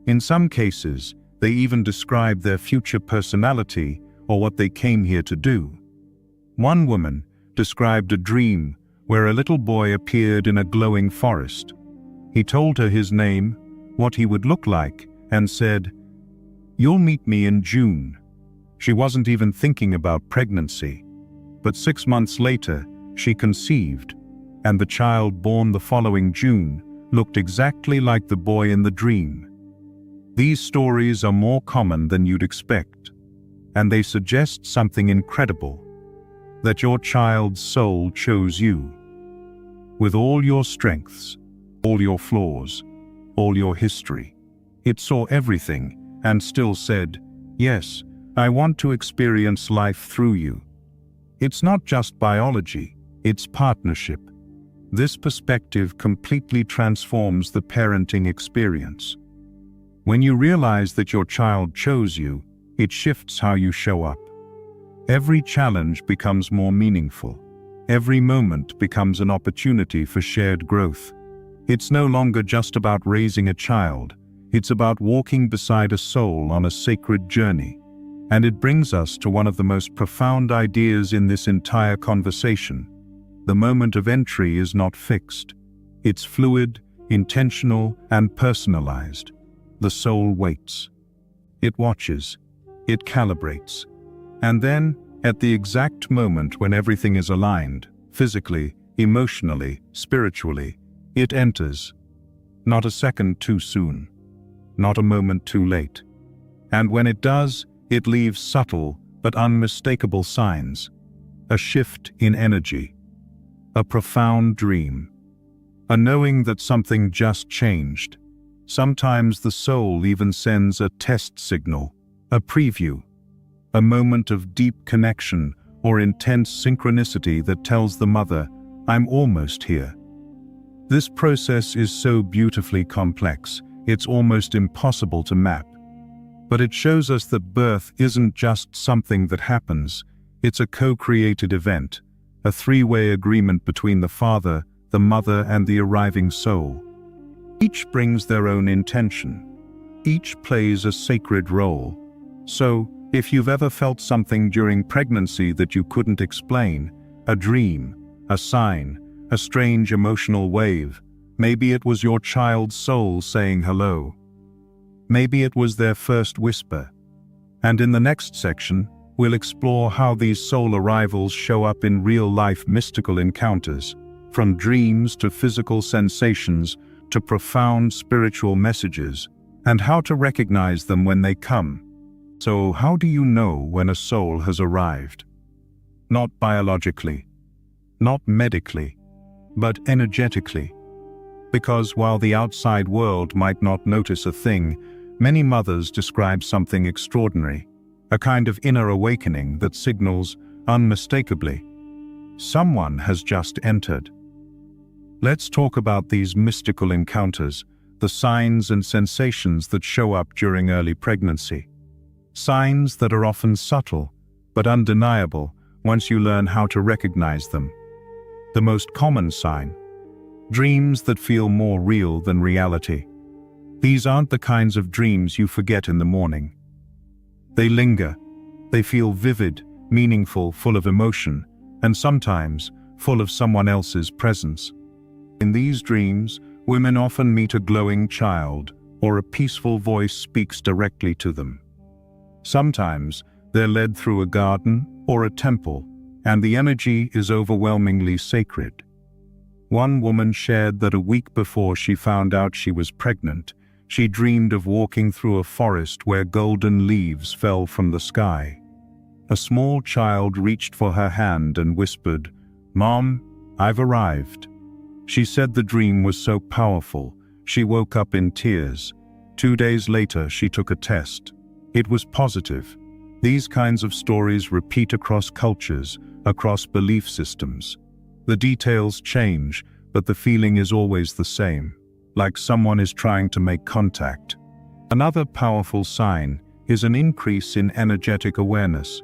In some cases, they even describe their future personality or what they came here to do. One woman described a dream where a little boy appeared in a glowing forest. He told her his name, what he would look like, and said, "You'll meet me in June." She wasn't even thinking about pregnancy. But 6 months later, she conceived, and the child born the following June looked exactly like the boy in the dream. These stories are more common than you'd expect, and they suggest something incredible: that your child's soul chose you. With all your strengths, all your flaws, all your history, it saw everything and still said, "Yes, I want to experience life through you." It's not just biology, it's partnership. This perspective completely transforms the parenting experience. When you realize that your child chose you, it shifts how you show up. Every challenge becomes more meaningful. Every moment becomes an opportunity for shared growth. It's no longer just about raising a child. It's about walking beside a soul on a sacred journey. And it brings us to one of the most profound ideas in this entire conversation. The moment of entry is not fixed. It's fluid, intentional, and personalized. The soul waits. It watches. It calibrates. And then, at the exact moment when everything is aligned, physically, emotionally, spiritually, it enters. Not a second too soon. Not a moment too late. And when it does, it leaves subtle but unmistakable signs. A shift in energy. A profound dream. A knowing that something just changed. Sometimes the soul even sends a test signal, a preview, a moment of deep connection or intense synchronicity that tells the mother, "I'm almost here." This process is so beautifully complex, it's almost impossible to map. But it shows us that birth isn't just something that happens, it's a co-created event, a three-way agreement between the father, the mother, and the arriving soul. Each brings their own intention. Each plays a sacred role. So, if you've ever felt something during pregnancy that you couldn't explain, a dream, a sign, a strange emotional wave, maybe it was your child's soul saying hello. Maybe it was their first whisper. And in the next section, we'll explore how these soul arrivals show up in real-life mystical encounters, from dreams to physical sensations to profound spiritual messages, and how to recognize them when they come. So, how do you know when a soul has arrived? Not biologically, not medically, but energetically. Because while the outside world might not notice a thing, many mothers describe something extraordinary, a kind of inner awakening that signals, unmistakably, someone has just entered. Let's talk about these mystical encounters, the signs and sensations that show up during early pregnancy. Signs that are often subtle, but undeniable once you learn how to recognize them. The most common sign: dreams that feel more real than reality. These aren't the kinds of dreams you forget in the morning. They linger. They feel vivid, meaningful, full of emotion, and sometimes full of someone else's presence. In these dreams, women often meet a glowing child, or a peaceful voice speaks directly to them. Sometimes they're led through a garden or a temple, and the energy is overwhelmingly sacred. One woman shared that a week before she found out she was pregnant, she dreamed of walking through a forest where golden leaves fell from the sky. A small child reached for her hand and whispered, "Mom, I've arrived." She said the dream was so powerful, she woke up in tears. 2 days later, she took a test. It was positive. These kinds of stories repeat across cultures, across belief systems. The details change, but the feeling is always the same, like someone is trying to make contact. Another powerful sign is an increase in energetic awareness.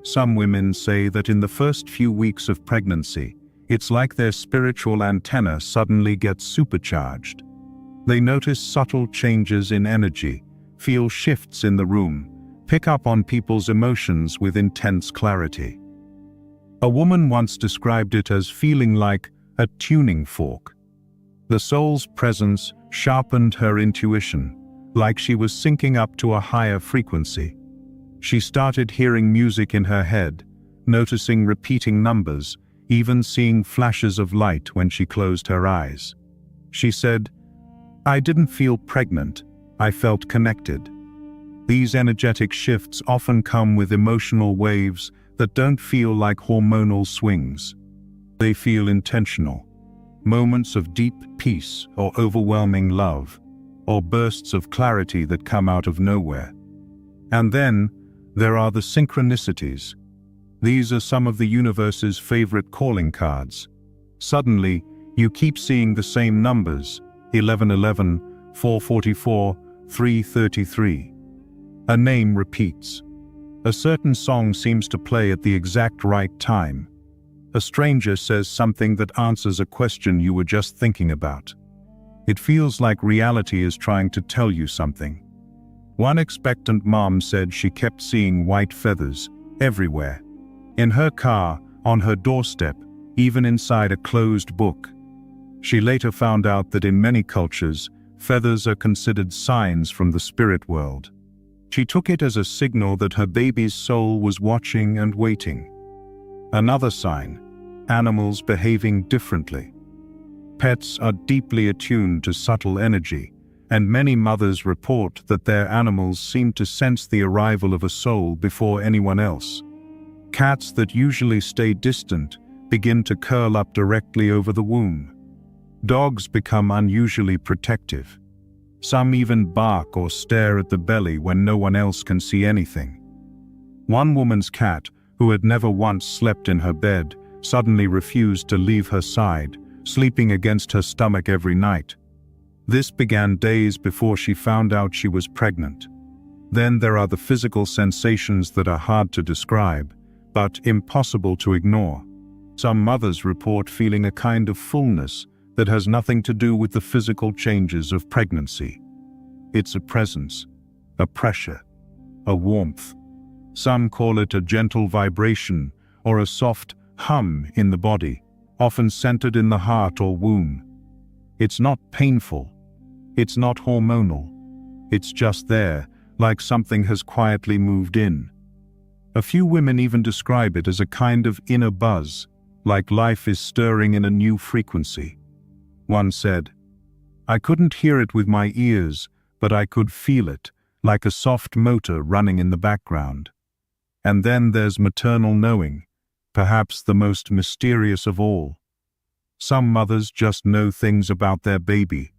Some women say that in the first few weeks of pregnancy, it's like their spiritual antenna suddenly gets supercharged. They notice subtle changes in energy, feel shifts in the room, pick up on people's emotions with intense clarity. A woman once described it as feeling like a tuning fork. The soul's presence sharpened her intuition, like she was syncing up to a higher frequency. She started hearing music in her head, noticing repeating numbers, even seeing flashes of light when she closed her eyes. She said, "I didn't feel pregnant, I felt connected." These energetic shifts often come with emotional waves that don't feel like hormonal swings. They feel intentional. Moments of deep peace or overwhelming love, or bursts of clarity that come out of nowhere. And then, there are the synchronicities. These are some of the universe's favorite calling cards. Suddenly, you keep seeing the same numbers, 1111, 444, 333. A name repeats. A certain song seems to play at the exact right time. A stranger says something that answers a question you were just thinking about. It feels like reality is trying to tell you something. One expectant mom said she kept seeing white feathers everywhere. In her car, on her doorstep, even inside a closed book. She later found out that in many cultures, feathers are considered signs from the spirit world. She took it as a signal that her baby's soul was watching and waiting. Another sign: animals behaving differently. Pets are deeply attuned to subtle energy, and many mothers report that their animals seem to sense the arrival of a soul before anyone else. Cats that usually stay distant begin to curl up directly over the womb. Dogs become unusually protective. Some even bark or stare at the belly when no one else can see anything. One woman's cat, who had never once slept in her bed, suddenly refused to leave her side, sleeping against her stomach every night. This began days before she found out she was pregnant. Then there are the physical sensations that are hard to describe, but impossible to ignore. Some mothers report feeling a kind of fullness that has nothing to do with the physical changes of pregnancy. It's a presence, a pressure, a warmth. Some call it a gentle vibration or a soft hum in the body, often centered in the heart or womb. It's not painful. It's not hormonal. It's just there, like something has quietly moved in. A few women even describe it as a kind of inner buzz, like life is stirring in a new frequency. One said, "I couldn't hear it with my ears, but I could feel it, like a soft motor running in the background." And then there's maternal knowing, perhaps the most mysterious of all. Some mothers just know things about their baby.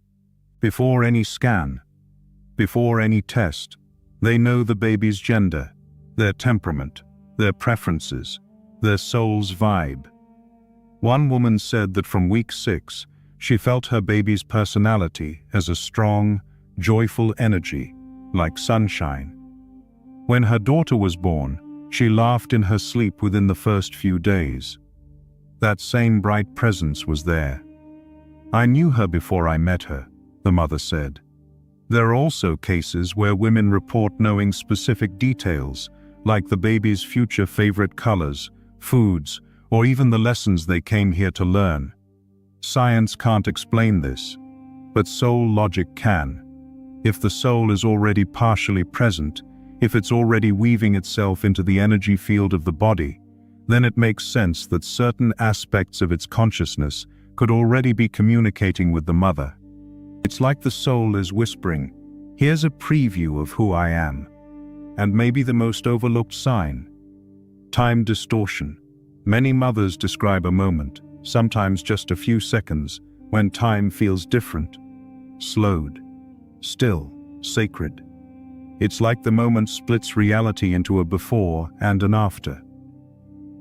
Before any scan, before any test, they know the baby's gender, their temperament, their preferences, their soul's vibe. One woman said that from week 6, she felt her baby's personality as a strong, joyful energy, like sunshine. When her daughter was born, she laughed in her sleep within the first few days. That same bright presence was there. "I knew her before I met her," the mother said. There are also cases where women report knowing specific details, like the baby's future favorite colors, foods, or even the lessons they came here to learn. Science can't explain this, but soul logic can. If the soul is already partially present, if it's already weaving itself into the energy field of the body, then it makes sense that certain aspects of its consciousness could already be communicating with the mother. It's like the soul is whispering, "Here's a preview of who I am." And maybe the most overlooked sign: time distortion. Many mothers describe a moment, sometimes just a few seconds, when time feels different, slowed, still, sacred. It's like the moment splits reality into a before and an after.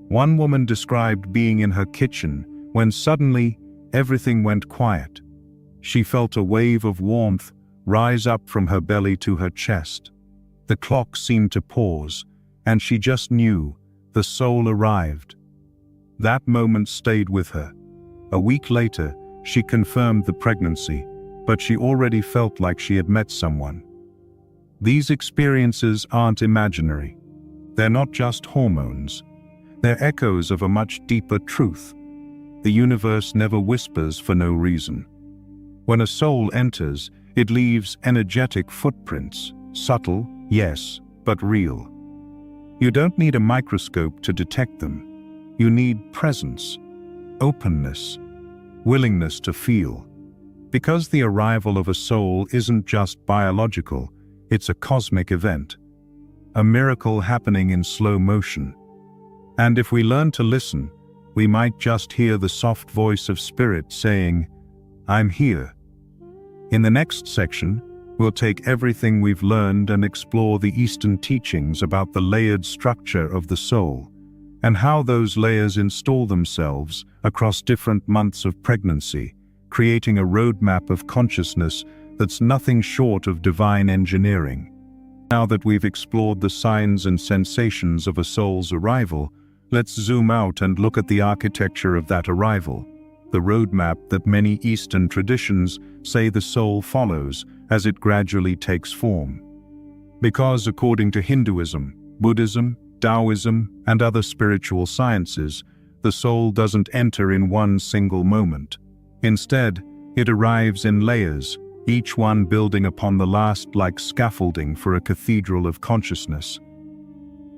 One woman described being in her kitchen when suddenly everything went quiet. She felt a wave of warmth rise up from her belly to her chest. The clock seemed to pause, and she just knew the soul arrived. That moment stayed with her. A week later, she confirmed the pregnancy, but she already felt like she had met someone. These experiences aren't imaginary. They're not just hormones. They're echoes of a much deeper truth. The universe never whispers for no reason. When a soul enters, it leaves energetic footprints, subtle, yes, but real. You don't need a microscope to detect them. You need presence, openness, willingness to feel. Because the arrival of a soul isn't just biological, it's a cosmic event, a miracle happening in slow motion. And if we learn to listen, we might just hear the soft voice of spirit saying, "I'm here." In the next section, we'll take everything we've learned and explore the Eastern teachings about the layered structure of the soul, and how those layers install themselves across different months of pregnancy, creating a roadmap of consciousness that's nothing short of divine engineering. Now that we've explored the signs and sensations of a soul's arrival, let's zoom out and look at the architecture of that arrival, the roadmap that many Eastern traditions say the soul follows as it gradually takes form. Because according to Hinduism, Buddhism, Taoism, and other spiritual sciences, the soul doesn't enter in one single moment. Instead, it arrives in layers, each one building upon the last like scaffolding for a cathedral of consciousness.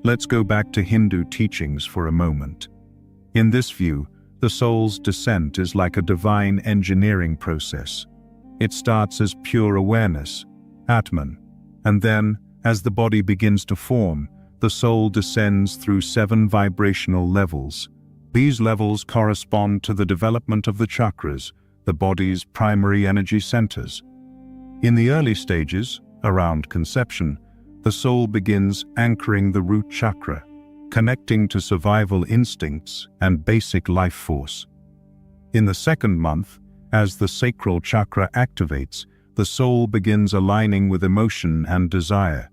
Let's go back to Hindu teachings for a moment. In this view, the soul's descent is like a divine engineering process. It starts as pure awareness, Atman, and then, as the body begins to form, the soul descends through 7 vibrational levels. These levels correspond to the development of the chakras, the body's primary energy centers. In the early stages, around conception, the soul begins anchoring the root chakra, connecting to survival instincts and basic life force. In the second month, as the sacral chakra activates, the soul begins aligning with emotion and desire.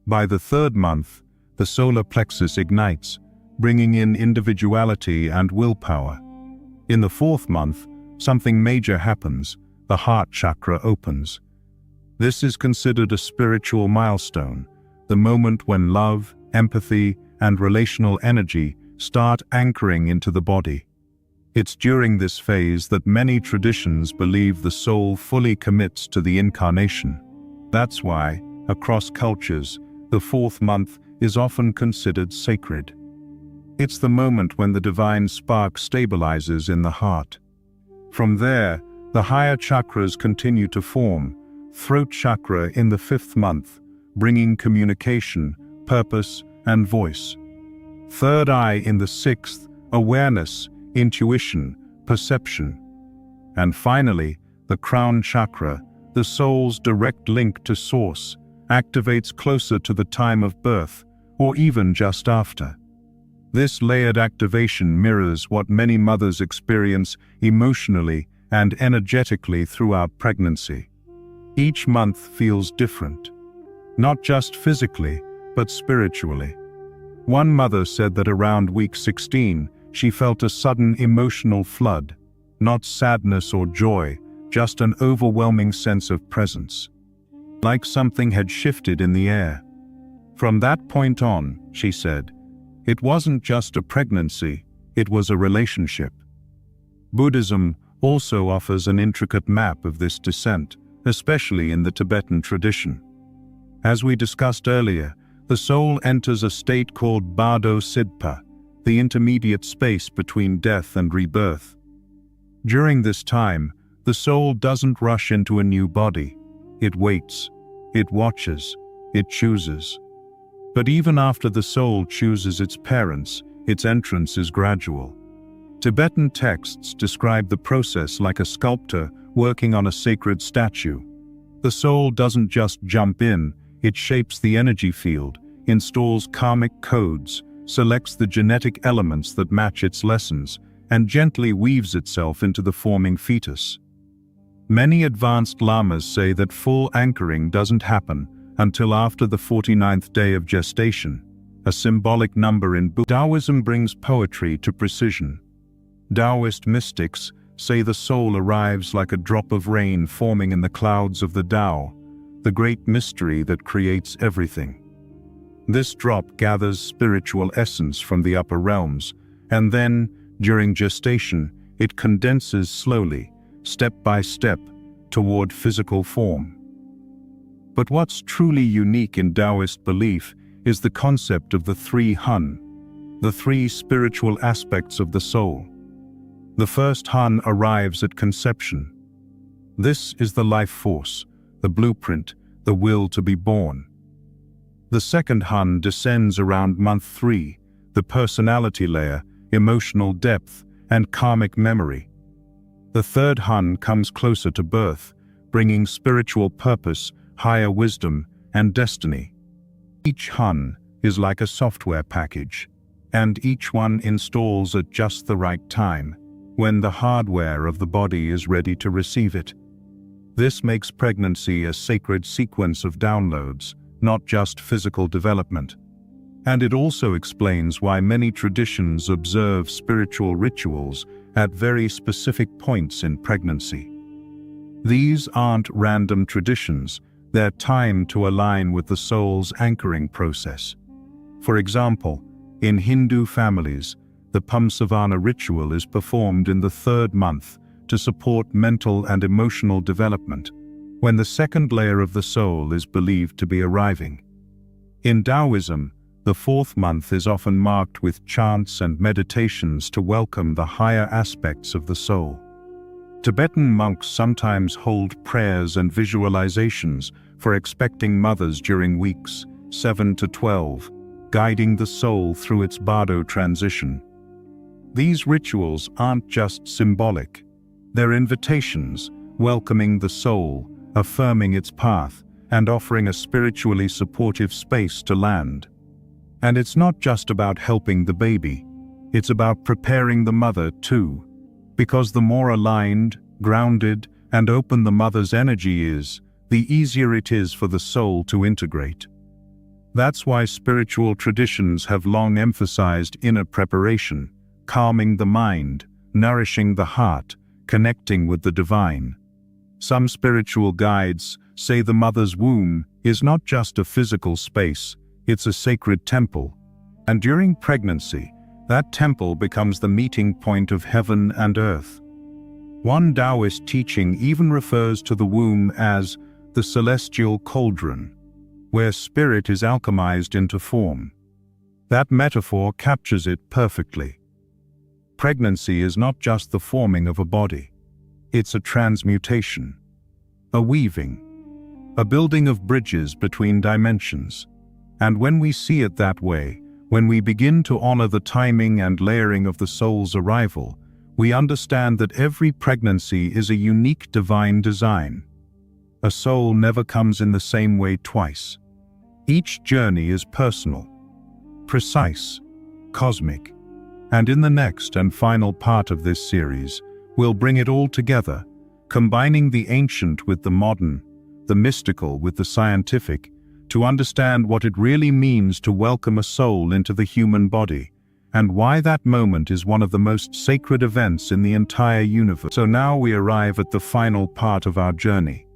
By the third month, the solar plexus ignites, bringing in individuality and willpower. In the fourth month, something major happens: the heart chakra opens. This is considered a spiritual milestone, the moment when love, empathy, and relational energy start anchoring into the body. It's during this phase that many traditions believe the soul fully commits to the incarnation. That's why, across cultures, the fourth month is often considered sacred. It's the moment when the divine spark stabilizes in the heart. From there, the higher chakras continue to form, throat chakra in the fifth month, bringing communication, purpose, and voice. Third eye in the sixth, awareness, intuition, perception. And finally, the crown chakra, the soul's direct link to source, activates closer to the time of birth, or even just after. This layered activation mirrors what many mothers experience emotionally and energetically throughout pregnancy. Each month feels different, not just physically, but spiritually. One mother said that around week 16, she felt a sudden emotional flood, not sadness or joy, just an overwhelming sense of presence. Like something had shifted in the air. From that point on, she said, it wasn't just a pregnancy, it was a relationship. Buddhism also offers an intricate map of this descent, especially in the Tibetan tradition. As we discussed earlier, the soul enters a state called Bardo Sidpa, the intermediate space between death and rebirth. During this time, the soul doesn't rush into a new body. It waits, it watches, it chooses. But even after the soul chooses its parents, its entrance is gradual. Tibetan texts describe the process like a sculptor working on a sacred statue. The soul doesn't just jump in, it shapes the energy field, installs karmic codes, selects the genetic elements that match its lessons, and gently weaves itself into the forming fetus. Many advanced lamas say that full anchoring doesn't happen until after the 49th day of gestation, a symbolic number in Taoism brings poetry to precision. Taoist mystics say the soul arrives like a drop of rain forming in the clouds of the Tao, the great mystery that creates everything. This drop gathers spiritual essence from the upper realms, and then, during gestation, it condenses slowly, step by step, toward physical form. But what's truly unique in Taoist belief is the concept of the three hun, the three spiritual aspects of the soul. The first hun arrives at conception. This is the life force, the blueprint, the will to be born. The second hun descends around month 3, the personality layer, emotional depth, and karmic memory. The third hun comes closer to birth, bringing spiritual purpose, higher wisdom, and destiny. Each hun is like a software package, and each one installs at just the right time, when the hardware of the body is ready to receive it. This makes pregnancy a sacred sequence of downloads, not just physical development. And it also explains why many traditions observe spiritual rituals at very specific points in pregnancy. These aren't random traditions, they're timed to align with the soul's anchoring process. For example, in Hindu families, the Pumsavana ritual is performed in the third month to support mental and emotional development, when the second layer of the soul is believed to be arriving. In Taoism, the fourth month is often marked with chants and meditations to welcome the higher aspects of the soul. Tibetan monks sometimes hold prayers and visualizations for expecting mothers during weeks 7 to 12, guiding the soul through its bardo transition. These rituals aren't just symbolic. They're invitations, welcoming the soul, affirming its path, and offering a spiritually supportive space to land. And it's not just about helping the baby. It's about preparing the mother too. Because the more aligned, grounded, and open the mother's energy is, the easier it is for the soul to integrate. That's why spiritual traditions have long emphasized inner preparation, calming the mind, nourishing the heart, connecting with the divine. Some spiritual guides say the mother's womb is not just a physical space, it's a sacred temple. And during pregnancy, that temple becomes the meeting point of heaven and earth. One Taoist teaching even refers to the womb as the celestial cauldron, where spirit is alchemized into form. That metaphor captures it perfectly. Pregnancy is not just the forming of a body. It's a transmutation, a weaving, a building of bridges between dimensions. And when we see it that way, when we begin to honor the timing and layering of the soul's arrival, we understand that every pregnancy is a unique divine design. A soul never comes in the same way twice. Each journey is personal, precise, cosmic, and in the next and final part of this series, we'll bring it all together, combining the ancient with the modern, the mystical with the scientific, to understand what it really means to welcome a soul into the human body, and why that moment is one of the most sacred events in the entire universe. So now we arrive at the final part of our journey.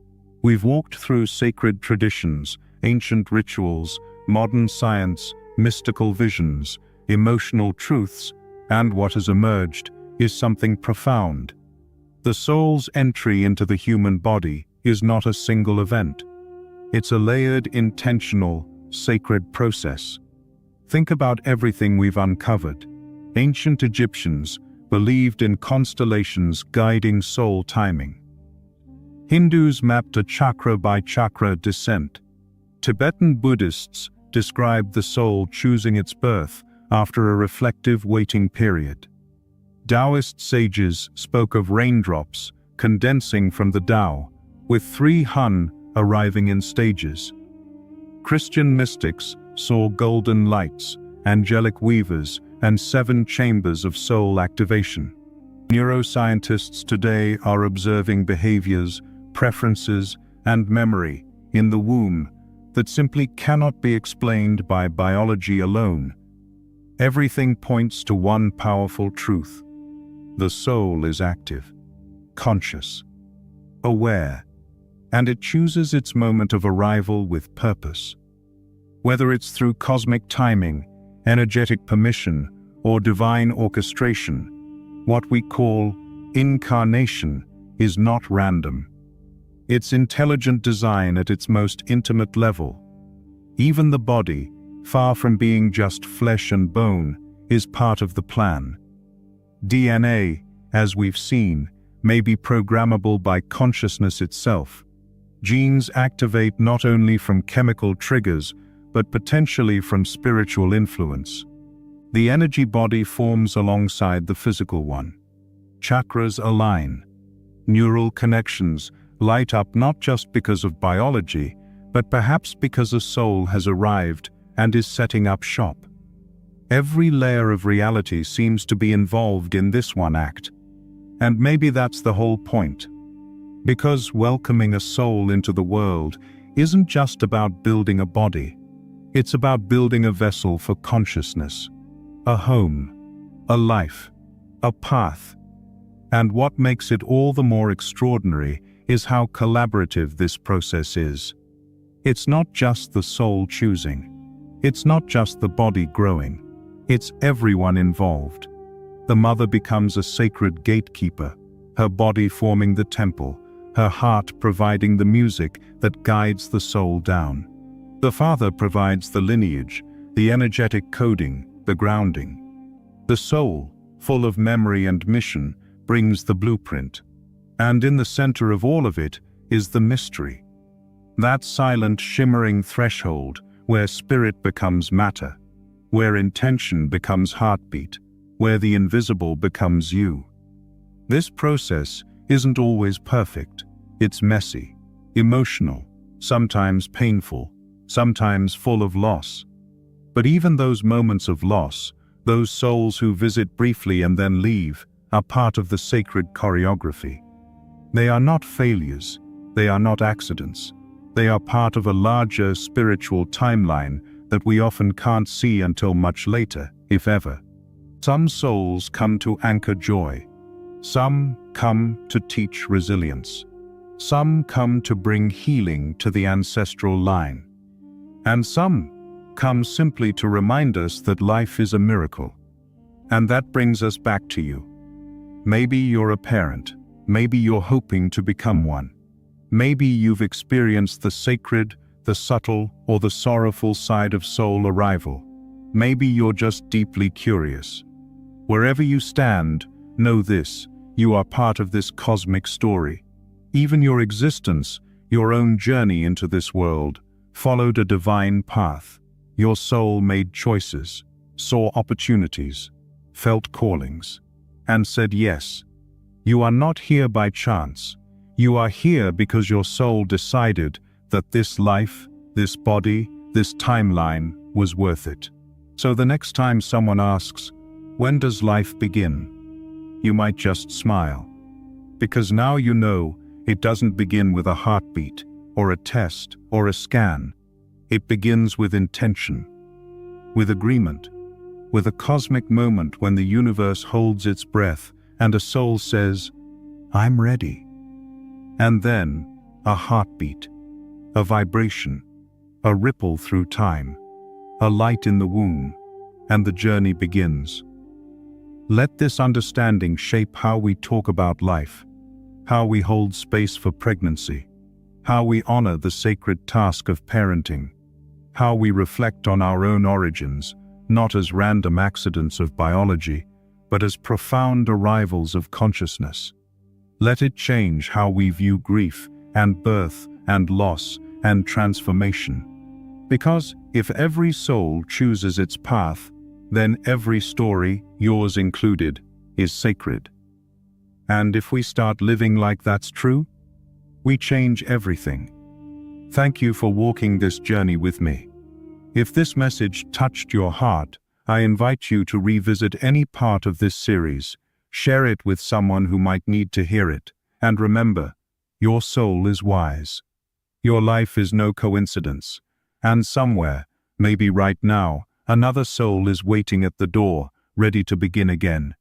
We've walked through sacred traditions, ancient rituals, modern science, mystical visions, emotional truths, and what has emerged is something profound. The soul's entry into the human body is not a single event. It's a layered, intentional, sacred process. Think about everything we've uncovered. Ancient Egyptians believed in constellations guiding soul timing. Hindus mapped a chakra-by-chakra descent. Tibetan Buddhists described the soul choosing its birth after a reflective waiting period. Taoist sages spoke of raindrops condensing from the Tao, with 3 Hun arriving in stages. Christian mystics saw golden lights, angelic weavers, and 7 chambers of soul activation. Neuroscientists today are observing behaviors, preferences, and memory in the womb that simply cannot be explained by biology alone. Everything points to one powerful truth. The soul is active, conscious, aware, and it chooses its moment of arrival with purpose. Whether it's through cosmic timing, energetic permission, or divine orchestration, what we call incarnation is not random. It's intelligent design at its most intimate level. Even the body, far from being just flesh and bone, is part of the plan. DNA, as we've seen, may be programmable by consciousness itself. Genes activate not only from chemical triggers, but potentially from spiritual influence. The energy body forms alongside the physical one. Chakras align. Neural connections light up not just because of biology, but perhaps because a soul has arrived and is setting up shop. Every layer of reality seems to be involved in this one act. And maybe that's the whole point. Because welcoming a soul into the world isn't just about building a body. It's about building a vessel for consciousness, a home, a life, a path. And what makes it all the more extraordinary is how collaborative this process is. It's not just the soul choosing. It's not just the body growing. It's everyone involved. The mother becomes a sacred gatekeeper, her body forming the temple, her heart providing the music that guides the soul down. The father provides the lineage, the energetic coding, the grounding. The soul, full of memory and mission, brings the blueprint. And in the center of all of it is the mystery. That silent, shimmering threshold where spirit becomes matter, where intention becomes heartbeat, where the invisible becomes you. This process isn't always perfect. It's messy, emotional, sometimes painful, sometimes full of loss. But even those moments of loss, those souls who visit briefly and then leave, are part of the sacred choreography. They are not failures, they are not accidents. They are part of a larger spiritual timeline that we often can't see until much later, if ever. Some souls come to anchor joy. Some come to teach resilience. Some come to bring healing to the ancestral line. And some come simply to remind us that life is a miracle. And that brings us back to you. Maybe you're a parent. Maybe you're hoping to become one. Maybe you've experienced the sacred, the subtle, or the sorrowful side of soul arrival. Maybe you're just deeply curious. Wherever you stand, know this: you are part of this cosmic story. Even your existence, your own journey into this world, followed a divine path. Your soul made choices, saw opportunities, felt callings, and said yes. You are not here by chance. You are here because your soul decided that this life, this body, this timeline was worth it. So the next time someone asks, "When does life begin?" you might just smile. Because now you know it doesn't begin with a heartbeat, or a test, or a scan. It begins with intention, with agreement, with a cosmic moment when the universe holds its breath and a soul says, "I'm ready." And then, a heartbeat, a vibration, a ripple through time, a light in the womb, and the journey begins. Let this understanding shape how we talk about life, how we hold space for pregnancy, how we honor the sacred task of parenting, how we reflect on our own origins, not as random accidents of biology, but as profound arrivals of consciousness. Let it change how we view grief and birth and loss and transformation. Because if every soul chooses its path, then every story, yours included, is sacred. And if we start living like that's true, we change everything. Thank you for walking this journey with me. If this message touched your heart, I invite you to revisit any part of this series, share it with someone who might need to hear it, and remember, your soul is wise. Your life is no coincidence, and somewhere, maybe right now, another soul is waiting at the door, ready to begin again.